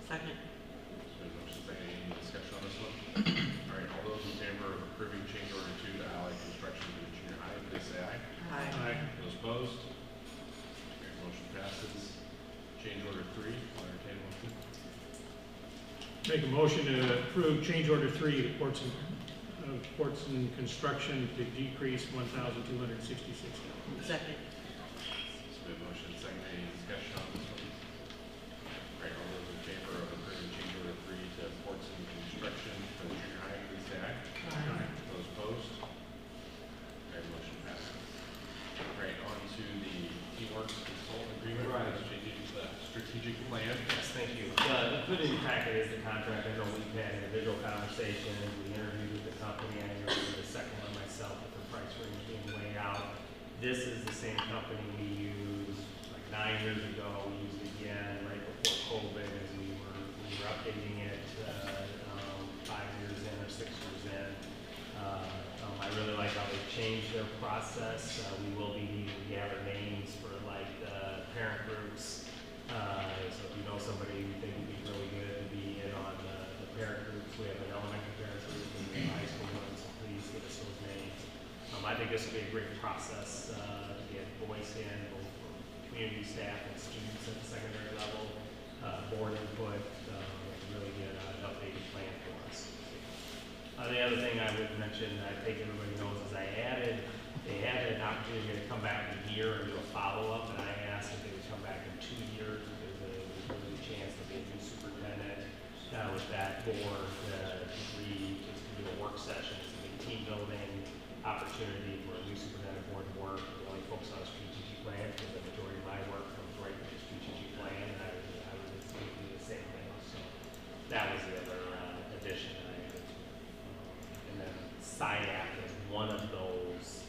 Second. Motion saying, any discussion on this one? All right, all those in favor of approving change order 2 to Allied Construction for the junior high, please say aye. Aye. Those opposed? Okay, motion passes. Change order 3, I'll entertain a motion. Make a motion to approve change order 3 to Ports and Construction to decrease $1,266. Second. It's been motion second. Any discussion on this one? All right, all those in favor of approving change order 3 to Ports and Construction for the junior high, please say aye. Aye. Those opposed? All right, motion passes. All right, on to the Teamworks Consultant Agreement. Right. Strategic plan. Yes, thank you. Included in the packet is the contract. I know we've had individual conversations. We interviewed with the company. I interviewed the second one myself with the price range being way out. This is the same company we used like 9 years ago. We used it again right before COVID as we were updating it 5 years in or 6 years in. I really like how they changed their process. We will be needing to gather names for like the parent groups. So if you know somebody you think would be really good to be in on the parent groups, we have an elementary parent group and we have a high school one, so please give us those names. I think this will be a great process to get voice in, both from community staff and students at the secondary level, board input, really get an updated plan for us. The other thing I would mention, I think everybody knows, is they had an opportunity to come back in a year and do a follow-up, and I asked if they would come back in 2 years, because there's really a chance to be a new superintendent with that board to do a work session, it's a team building opportunity for a new superintendent board to work. We only focus on a strategic plan, because the majority of my work comes right from the strategic plan, and I would do the same thing. So that was the other addition that I added to it. And then SIAC is one of those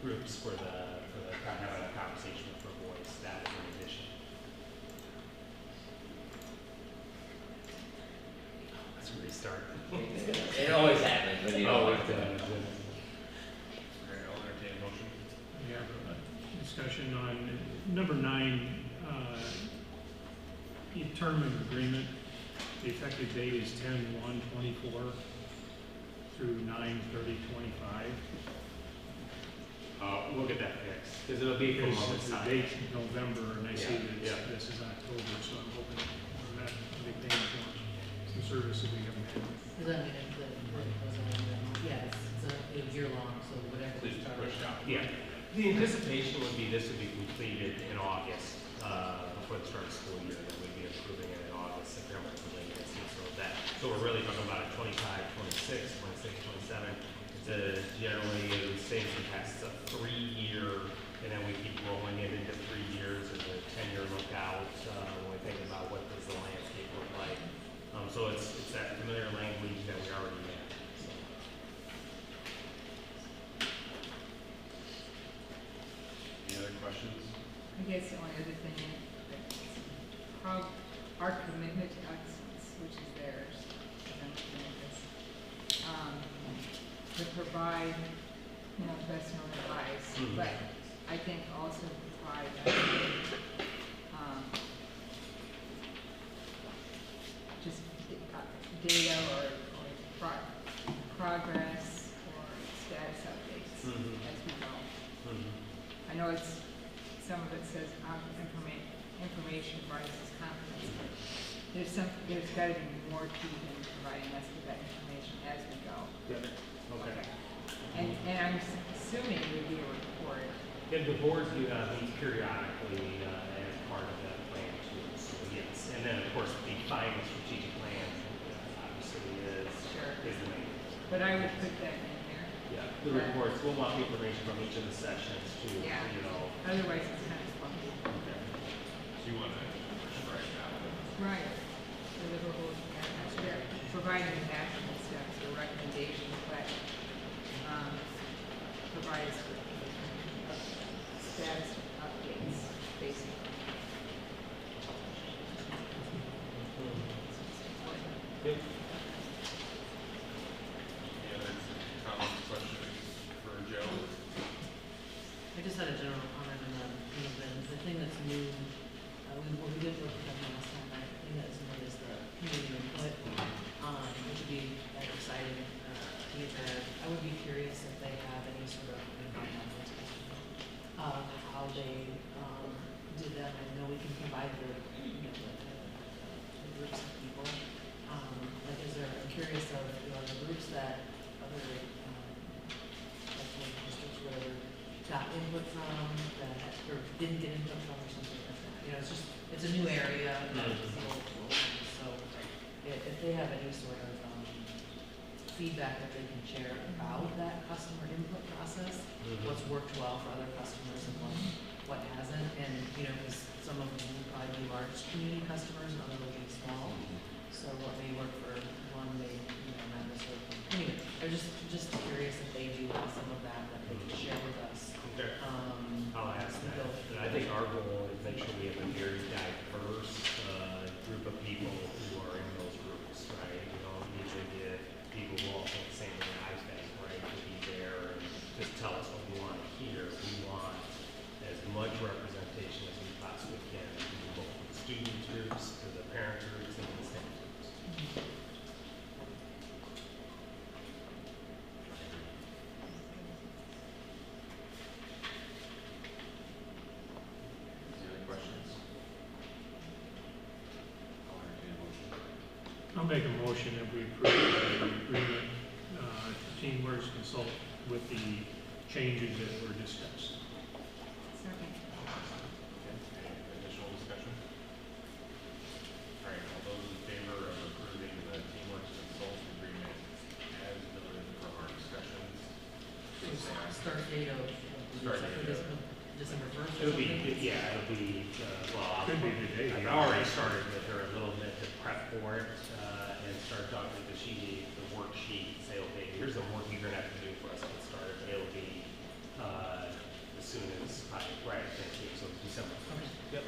groups for having a conversation with her voice. That was an addition. Let's restart. It always happens when you don't like to. All right, I'll entertain a motion. We have a discussion on number 9, tournament agreement. The effective date is 10/1/24 through 9/30/25. We'll get that fixed, because it'll be from on the The side. date's November, and I see Yeah, that this is October, so I'm hoping for that to be paying for some services we haven't had. Because I mean, if yeah, it's a year long, so whatever. Please push out. Yeah, the anticipation would be this would be completed in August, before the start of school year, then we'd be approving it in August, September, so we're really talking about a 25, 26, 26, 27. It's generally, same as the past, it's a 3-year, and then we keep rolling it into 3 years as a 10-year lookout, when we think about what does the landscape look like. So it's that familiar language that we already have. So. Any other questions? I guess the only other thing is how our commitment to excellence, which is theirs, to provide, best known advice, Mhm. but I think also provide just data or progress or status updates Mhm. as we go. Mhm. I know some of it says information rises confidence, but there's gotta be more to than providing us with that information as we go. Yep. Okay. And I'm assuming it would be a report. And the boards do meet periodically as part of that plan too, so yes. And then, of course, defining the strategic plan obviously is the main. But I would put that in there. Yeah, the reports, we'll want the information from each of the sessions too, Yeah. you know. Otherwise, it's kind of funky. Okay. So you want to strike that one? Right. Deliverables, providing action steps or recommendations, but provide us with status updates, basically. Yep. Any other comments, questions for Joe? I just had a general comment on the thing that's new, we did work with them last time, I think that's new is the community input, which would be exciting, to get that. I would be curious if they have any sort of, how they, did that. I know we can provide the, the groups of people. Like, is there, I'm curious of, the groups that other, like districts where got input from, that, or didn't get input from, or something like that. It's just, it's a new area, so if they have any sort of feedback that they can share about that customer input process, what's worked well for other customers and what hasn't, and, because some of them will probably be large community customers and others will be small, so what may work for one may, not necessarily. Anyway, I'm just curious if they do have some of that they can share with us. Okay. I'll ask that. And I think our goal is make sure we have a very diverse group of people who are in those groups, right? Usually the people who all think the same way I think, right? To be there and just tell us what we want to hear. We want as much representation as we possibly can, both the student groups to the parent groups and the staff groups. Any other questions? I'll entertain a motion. I'll make a motion that we approve the agreement, Teamworks Consult with the changes that were discussed. Second. Okay, additional discussion? All right, all those in favor of approving the Teamworks Consult agreement as noted from our discussions, please say aye. Start date of, Start date of- December 1st or It'll be, something? yeah, it'll be, well, Could be today. I've already started with her a little bit to prep for it, and start talking to the worksheet, say, okay, here's the work you're gonna have to do for us to get started. It'll be, as soon as, right, next week, so December. Okay. Yep.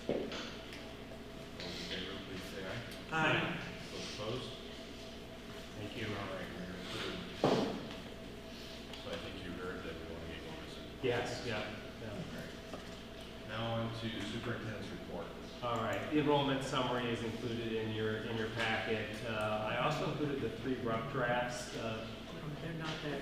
Those in favor, please say aye. Aye. Those opposed? Thank you. All right, we're approved. So I think you heard that we want to get bonuses. Yes, yeah. All right. Now on to superintendent's report. All right, the enrollment summary is included in your packet. I also included the 3 rough drafts. They're not there.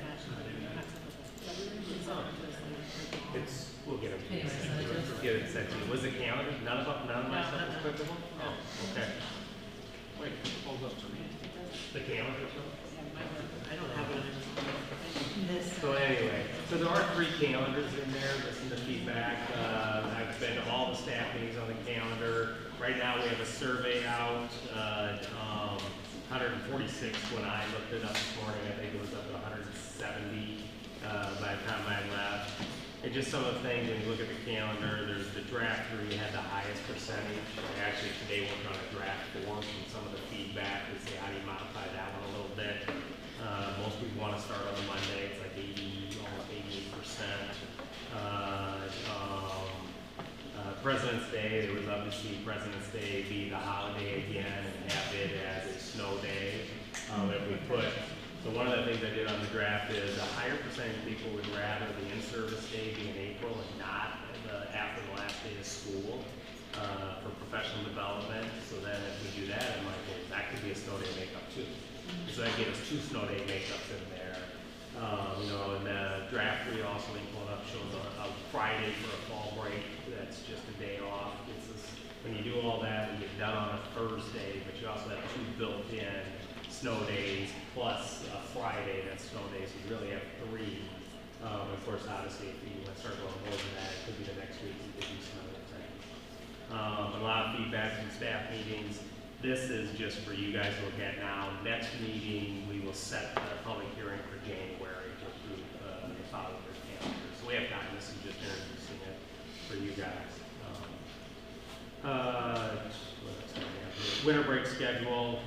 It's, we'll get them to you. Anyway, so it's- Get it sent to you. Was the calendar, none of my stuff was clickable? Oh, okay. Wait, hold up to me. The calendar? I don't have it. So anyway, so there are 3 calendars in there, listen to feedback. I've been to all the staff meetings on the calendar. Right now, we have a survey out, 146 when I looked it up this morning. I think it was up to 170 by the time I left. And just some of the things, when you look at the calendar, there's the draft 3 had the highest percentage. I actually today worked on a draft 4 from some of the feedback to see how do you modify that one a little bit. Most people want to start on a Monday, it's like 80, almost 88%. President's Day, there was obviously President's Day be the holiday again and have it as a snow day. If we put So one of the things I did on the draft is a higher percentage of people would rather the in-service day be in April and not after the last day of school for professional development. So then if we do that, I'm like, well, that could be a snow day makeup too. So that gives us 2 snow day makeups in there. In the draft we also pulled up shows a Friday for a fall break. That's just a day off. When you do all that, you get done on a Thursday, but you also have 2 built-in snow days plus a Friday that's snow days. You really have 3. Of course, obviously, if you start going more than that, it could be the next week you could do some other things. A lot of feedback from staff meetings. This is just for you guys to look at now. Next meeting, we will set a public hearing for January to approve the following year's calendar. So we have gotten this and just introducing it for you guys. Winter break schedule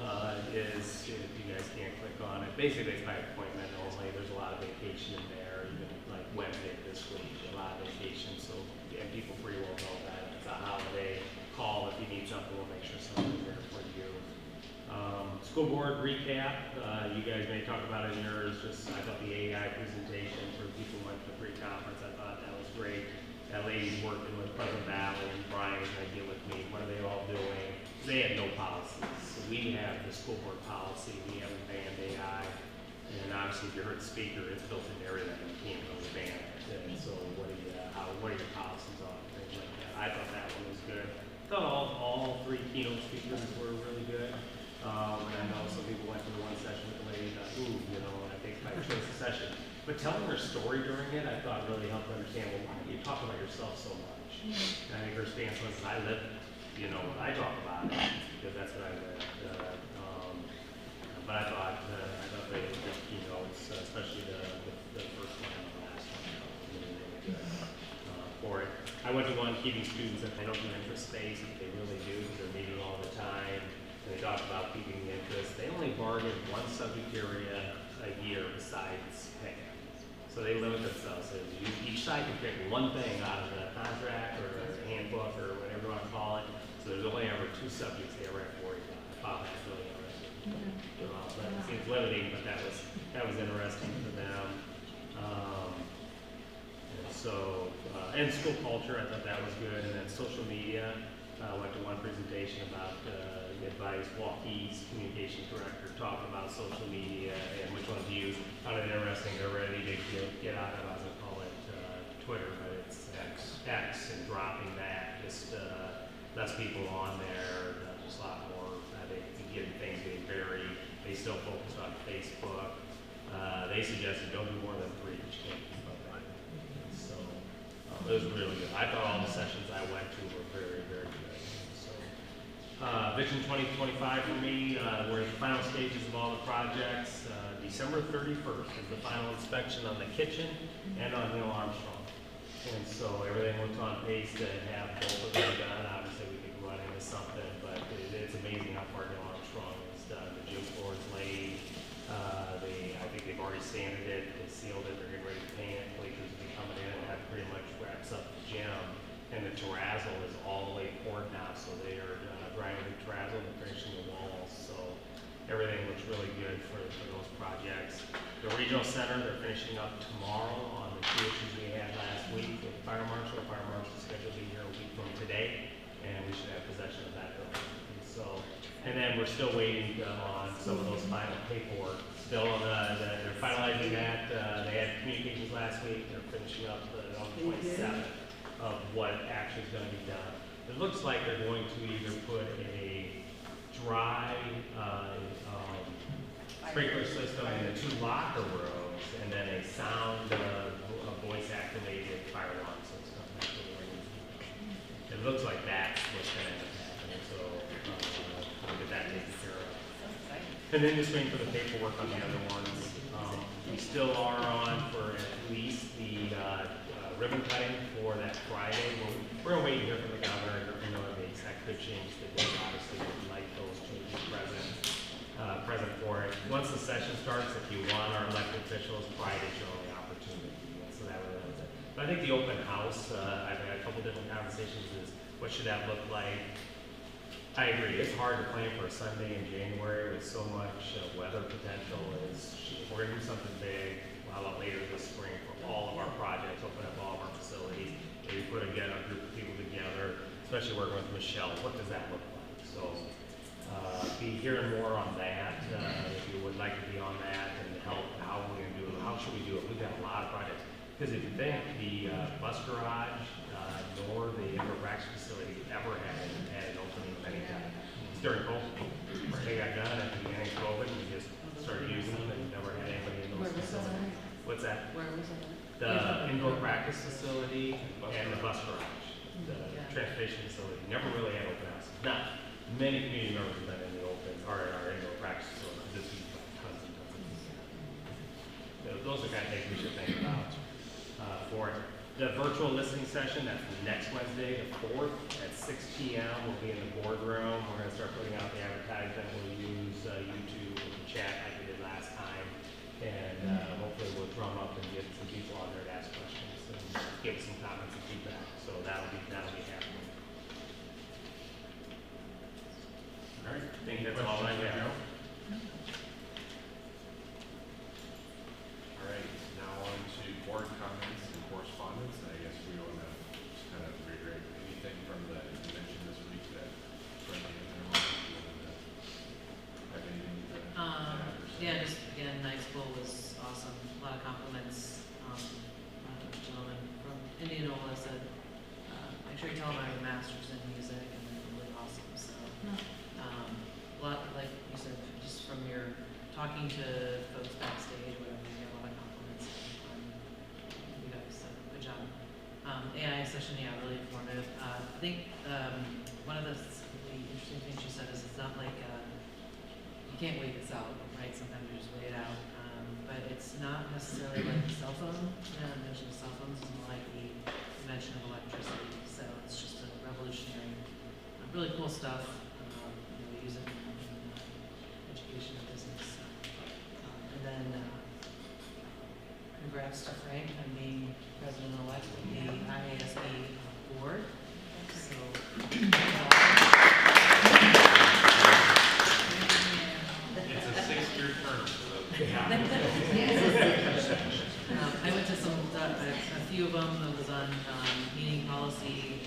is, if you guys can't click on it, basically it's by appointment only. There's a lot of vacation in there, even like Wednesday this week, a lot of vacation. So and people pretty well know that it's a holiday. Call if you need something, we'll make sure something's there for you. School board recap, you guys may talk about it in yours. I thought the AI presentation for people who went to the pre-conference, I thought that was great. That lady's working with Pleasant Valley, and Brian is going to get with me. What are they all doing? They had no policies. So we have the school board policy. We haven't banned AI. And obviously, if you heard the speaker, it's built into everything. You can't really ban it. And so what are your policies on things like that? I thought that one was good. I thought all 3 keynote speakers were really good. And I know some people went to the one session with the lady and thought, I think my choice of session. But telling her story during it, I thought really helped her understand, well, why do you talk about yourself so much? And I think her stance was, I live it. I talk about it because that's what I live. But I thought they were good keynotes, especially the first one and the last one. Really good for it. I went to one keeping students that they don't do interest space, but they really do because they're meeting all the time. And they talk about keeping the interest. They only bargain 1 subject area a year besides pay. So they limit themselves. So each side can pick one thing out of the contract or the handbook or whatever you want to call it. So there's only ever 2 subjects they ever have to worry about. I found that really interesting. That seems limiting, but that was interesting for them. And school culture, I thought that was good. And then social media. I went to one presentation about advice. Walkie's communications director talking about social media and which one to use. Found it interesting. They're ready to get out of, I was going to call it Twitter, but it's X, and dropping that. Just less people on there. Just a lot more. I think they still focused on Facebook. They suggested don't do more than 3 each game. So it was really good. I thought all the sessions I went to were very, very good. So Vision 2025 for me, we're in the final stages of all the projects. December 31st is the final inspection on the kitchen and on Neil Armstrong. And so everything looks on pace to have both of them done. Obviously we could run into something, but it's amazing how far Neil Armstrong is done. The gym floor's laid. I think they've already sanded it, they sealed it, they're getting ready to paint it. Bleachers will be coming in, and that pretty much wraps up the gym. And the terrazzo is all the way poured now, so they are grinding the terrazzo and finishing the walls. So everything looks really good for those projects. The regional center, they're finishing up tomorrow on the 2 issues we had last week with fire marshal. The fire marshal is scheduled to be here a week from today, and we should have possession of that building. And then we're still waiting on some of those final paperwork. Still, they're finalizing that. They had communications last week. They're finishing up on the 27th of what actually is going to be done. It looks like they're going to either put a dry sprinkler system in the 2 locker rooms, and then a sound, a voice-activated fire alarm system. It looks like that's what's going to end up happening. So we'll get that taken care of. And then just waiting for the paperwork on the other ones. We still are on for at least the ribbon cutting for that Friday. We're going to wait and hear from the governor. The exact could change the date. Obviously, we'd like those to be present for it. Once the session starts, if you want our elected officials, Friday's your only opportunity. So that was it. But I think the open house, I've had a couple different conversations, is what should that look like? I agree, it's hard to plan for a Sunday in January with so much weather potential. If we're gonna do something big, how about later this spring for all of our projects, open up all of our facilities, maybe put a group of people together, especially working with Michelle, what does that look like? So, be hearing more on that, if you would like to be on that and help, how we're gonna do it, how should we do it? We've got a lot of projects. Because if you think the bus garage, nor the indoor practice facility ever had an opening of any kind. It's during COVID. They got done at the beginning of COVID, and we just started using them and never had anybody in those facilities. What's that? Where was it? The indoor practice facility and the bus garage, the transportation facility, never really had open houses. Now, many community members have been in the open, or in our indoor practice facility, this is like tons and tons of people. Those are kind of things we should think about for it. The virtual listening session, that's next Wednesday, the 4th, at 6 p.m. We'll be in the boardroom. We're going to start putting out the advertisement. We'll use YouTube and chat like we did last time. And hopefully we'll drum up and get some people on there to ask questions and give some comments and feedback. So that'll be happening. All right, I think that's all I have. All right, now on to board comments and correspondence. I guess we want to kind of reiterate anything from the convention this week that struck you in there. You want to have anything to add or say? Yeah, just again, night school was awesome. A lot of compliments. A gentleman from Indianola said, make sure you tell him I have a master's in music, and they're really awesome. So, a lot, like you said, just from your talking to folks backstage, whatever, you get a lot of compliments. You guys, so good job. AI session, yeah, really informative. I think one of the really interesting things she said is it's not like you can't wait this out, right? Sometimes you just wait it out. But it's not necessarily like the cell phone. The invention of cell phones is more like the invention of electricity. So it's just a revolutionary, really cool stuff. We use it in education and business. And then congrats to Frank on being president-elect of the IASB board. So. It's a 6-year term, so I went to a few of them. It was on meeting policy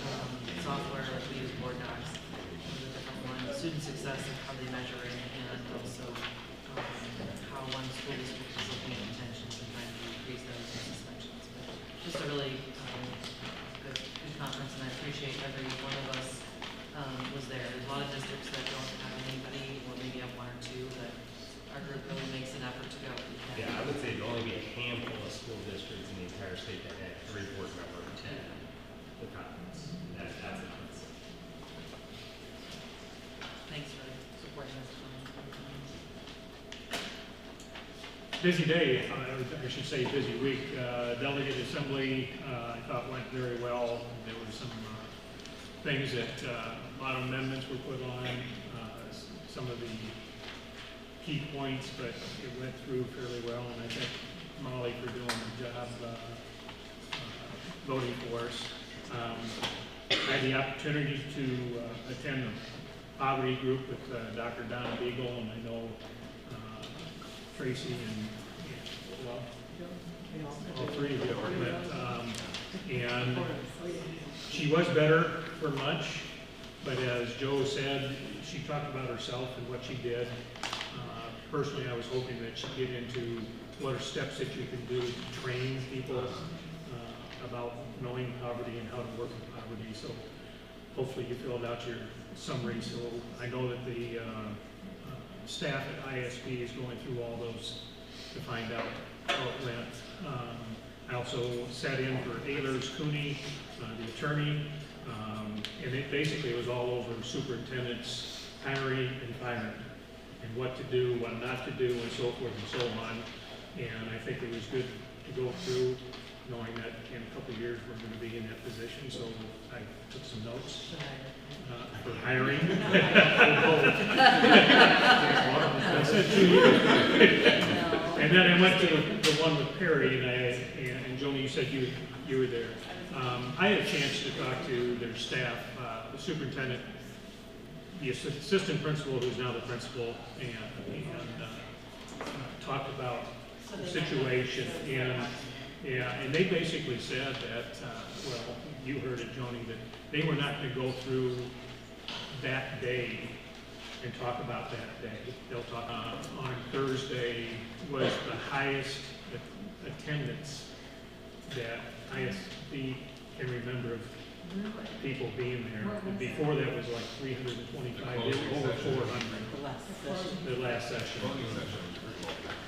software, like we use board docs. It was a different one. Student success and how they measure it, and also how one school district is looking at intentions and trying to increase those and suspensions. But just a really good conference, and I appreciate every one of us was there. There's a lot of districts that don't have anybody, or maybe have one or two, but our group really makes an effort to go. Yeah, I would say there'd only be a handful of school districts in the entire state that had 3 board members attend the conference. That's a concept. Thanks for supporting us. Busy day, I should say busy week. Delegate assembly, I thought went very well. There were some things that, a lot of amendments were put on, some of the key points, but it went through fairly well, and I thank Molly for doing the job voting for us. I had the opportunity to attend a poverty group with Dr. Donna Beagle, and I know Tracy and, well, all 3 of you are met. And she was better for much, but as Joe said, she talked about herself and what she did. Personally, I was hoping that she'd get into what are steps that you can do to train people about knowing poverty and how to work in poverty. So hopefully you filled out your summary. So I know that the staff at ISB is going through all those to find out how it went. I also sat in for Ehlers Cooney, the attorney, and it basically was all over superintendent's hiring and firing, and what to do, what not to do, and so forth and so on. And I think it was good to go through, knowing that in a couple of years we're going to be in that position. So I took some notes for hiring. I said 2 years. And then I went to the one with Perry, and Joni, you said you were there. I had a chance to talk to their staff. The superintendent the assistant principal, who's now the principal, and talked about the situation, and they basically said that, well, you heard it, Joni, that they were not gonna go through that day and talk about that day. They'll talk, on Thursday was the highest attendance that ISD can remember of people being there. And before that was like 325, over 400, the last session.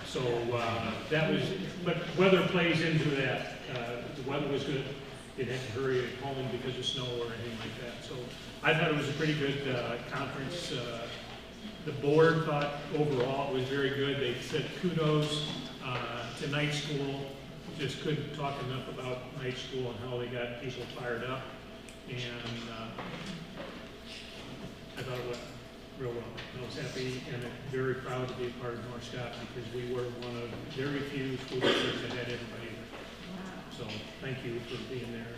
So, that was, but weather plays into that. The weather was good. Didn't have to hurry home because of snow or anything like that. So I thought it was a pretty good conference. The board thought overall it was very good. They said kudos to night school. Just couldn't talk enough about night school and how they got people fired up. And I thought it went real well. I was happy and very proud to be a part of North Scott because we were one of very few school districts that had everybody there. So thank you for being there,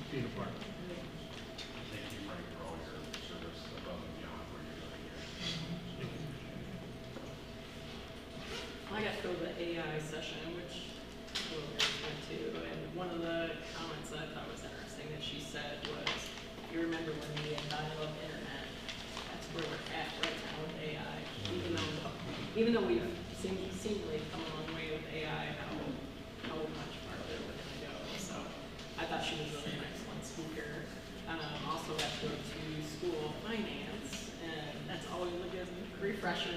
being a part. Thank you, Frank, for all your service above and beyond what you're doing here. I got to go to the AI session, which Will went to, and one of the comments that I thought was interesting that she said was, you remember when we had dial-up internet, that's where we're at right now with AI. Even though we've seemingly come a long way with AI, how much farther we're gonna go. So I thought she was really an excellent speaker. Also got to go to school finance, and that's always a good refresher.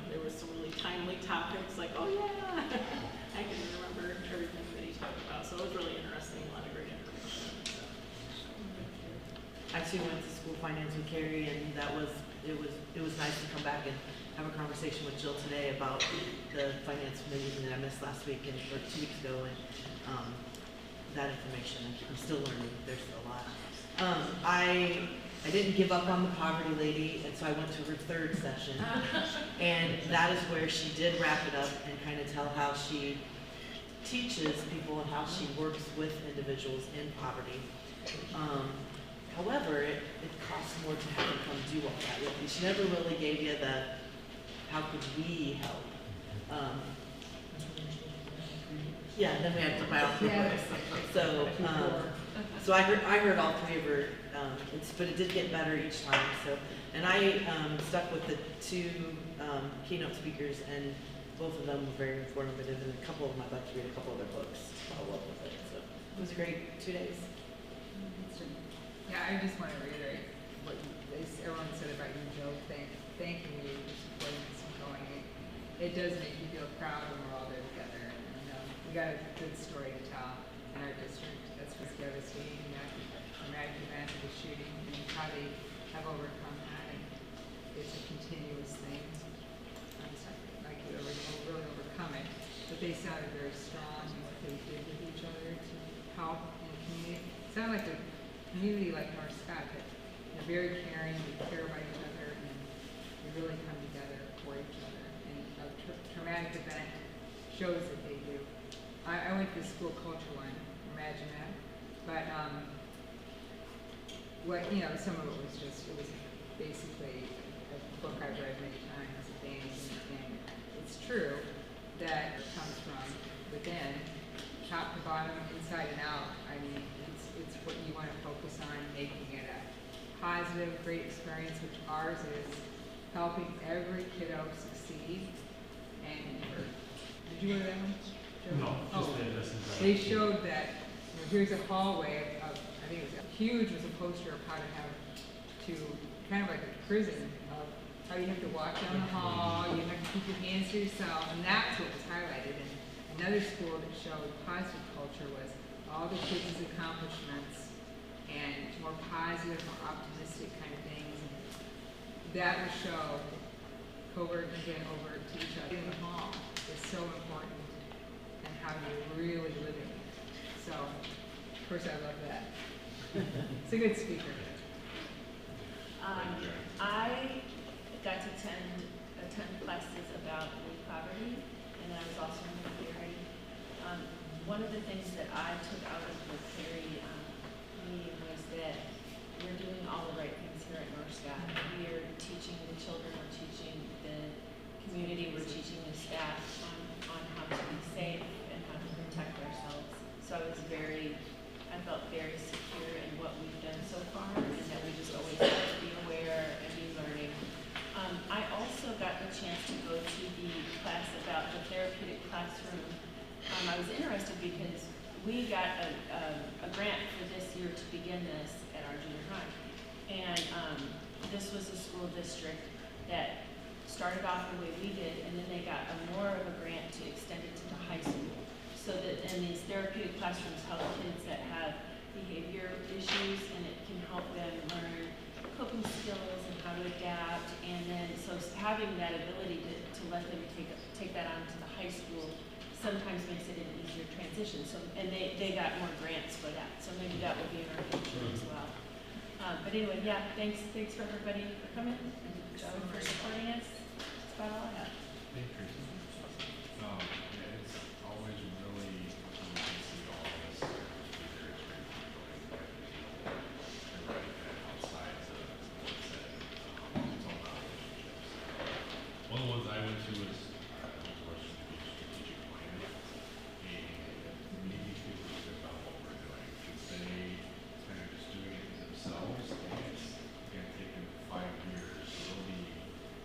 There was some really timely topics, like, oh yeah, I can remember everything that he talked about. So it was really interesting, a lot of great information. So. I too went to school finance with Carrie, and it was nice to come back and have a conversation with Jill today about the finance meeting that I missed last week or 2 weeks ago, and that information. I'm still learning. There's a lot. I didn't give up on the poverty lady, and so I went to her third session, and that is where she did wrap it up and kind of tell how she teaches people and how she works with individuals in poverty. However, it costs more to have her come do all that with you. She never really gave you the, how could we help? Yeah, then we had to buy all three books. So I heard all three of her, but it did get better each time. So, and I stuck with the two keynote speakers, and both of them were very informative, and a couple of them I'd like to read a couple of their books to follow up with it. So it was a great 2 days. Yeah, I just want to reiterate what everyone said about you, Joe. Thanking you for supporting this and going. It does make you feel proud when we're all there together. And we got a good story to tell in our district. That's what's devastating. Traumatic event, the shooting, and how they have overcome that. And it's a continuous thing. It's like you really overcome it. But they sounded very strong in what they did with each other to help in the community. It sounded like a community like North Scott, that they're very caring, they care about each other, and they really come together for each other. And a traumatic event shows that they do. I went to the school culture one, imagine that. But some of it was basically a book I've read many times, and it's true that it comes from within, top to bottom, inside and out. I mean, it's what you want to focus on, making it a positive, great experience, which ours is helping every kiddo succeed. And did you go to that one? No, just oh, this. They showed that here's a hallway of, I think it was huge, was a poster of how to have to, kind of like a prison, of how you have to walk down the hall, you have to keep your hands to yourself, and that's what was highlighted. And another school that showed positive culture was all the kids' accomplishments and more positive, more optimistic kind of things. And that will show covert and again over to each other in the hall is so important, and how you're really living it. So, of course, I love that. It's a good speaker. I got to attend classes about youth poverty, and I was also in the theory. One of the things that I took out of the theory meeting was that we're doing all the right things here at North Scott. We are teaching the children, we're teaching the community, we're teaching the staff on how to be safe and how to protect ourselves. So I felt very secure in what we've done so far, and that we just always have to be aware and be learning. I also got the chance to go to the class about the therapeutic classroom. I was interested because we got a grant for this year to begin this at our junior high. And this was a school district that started off the way we did, and then they got more of a grant to extend it to the high school. So that, and these therapeutic classrooms help kids that have behavior issues, and it can help them learn coping skills and how to adapt. And then, so having that ability to let them take that on to the high school sometimes makes it an easier transition. So, and they got more grants for that. So maybe that will be in our future as well. But anyway, yeah, thanks for everybody for coming and Joe for supporting us. That's about all I have. Hey, Tracy. Yeah, it's always really fun to see all of this. Very strange people like that. Outside the sports setting. It's all about relationships. One of the ones I went to was strategic planning, and made me feel really good about what we're doing. Because they kind of just doing it themselves, and it's going to take them 5 years. So they'll be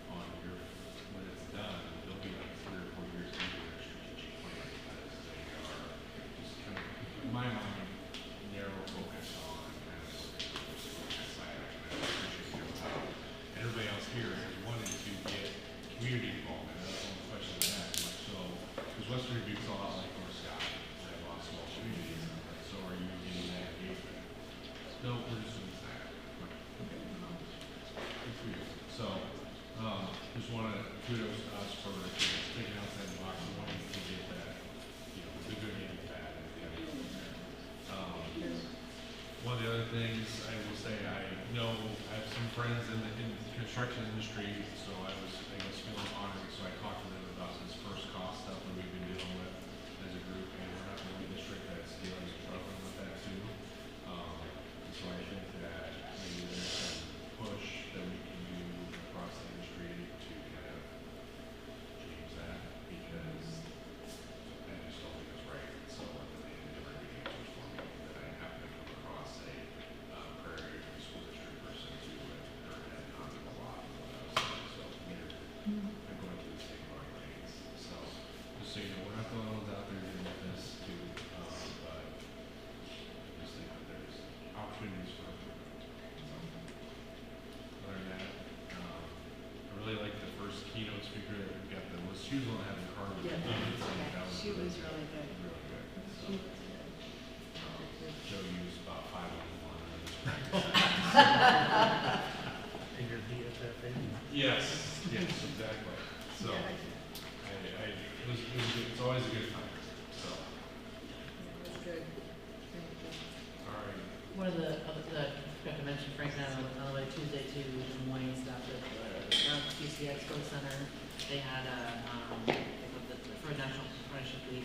on your, when it's done, they'll be like 3 or 4 years into their strategic plan because they are just kind of, in my mind, narrow focus on kind of that side. I kind of appreciate your help. And everybody else here has wanted to get community involvement. That's one question I asked. Like, so, because Western Dubuque's a lot like North Scott. They have a lot of small communities. And I'm like, so are you getting that engagement? No, we're just doing that. Okay. Good for you. So, just want to kudos to us for just thinking outside the box and wanting to get that, the good and the bad and the other there. One of the other things I will say, I know I have some friends in the construction industry, so I guess feeling honored. So I talked to them about this first cost stuff that we've been dealing with as a group, and we're not the only district that's dealing and struggling with that too. So I think that maybe there's some push that we can do across the industry to kind of change that, because I just don't think it's right. So at the end of every meeting, it's for me that I happen to come across a Prairie School District person who had gone to a lot of what I was saying. So I'm going through the same growing pains. So just so you know, we're not the only ones out there dealing with this too, but I just think that there's opportunities for improvement. So other than that, I really like the first keynote speaker that we got. She was the one that had the car with Yeah. She was really good. Really good. So, She was good. Joe used about 5 of them on her. And your BFFA. Yes, exactly. So, it was good. It's always a good time. So, It was good. Thank you. all right. One of the, forgot to mention, Frank and I on the way Tuesday to Des Moines, stopped at the QC Expo Center. They had for National Friendship Week,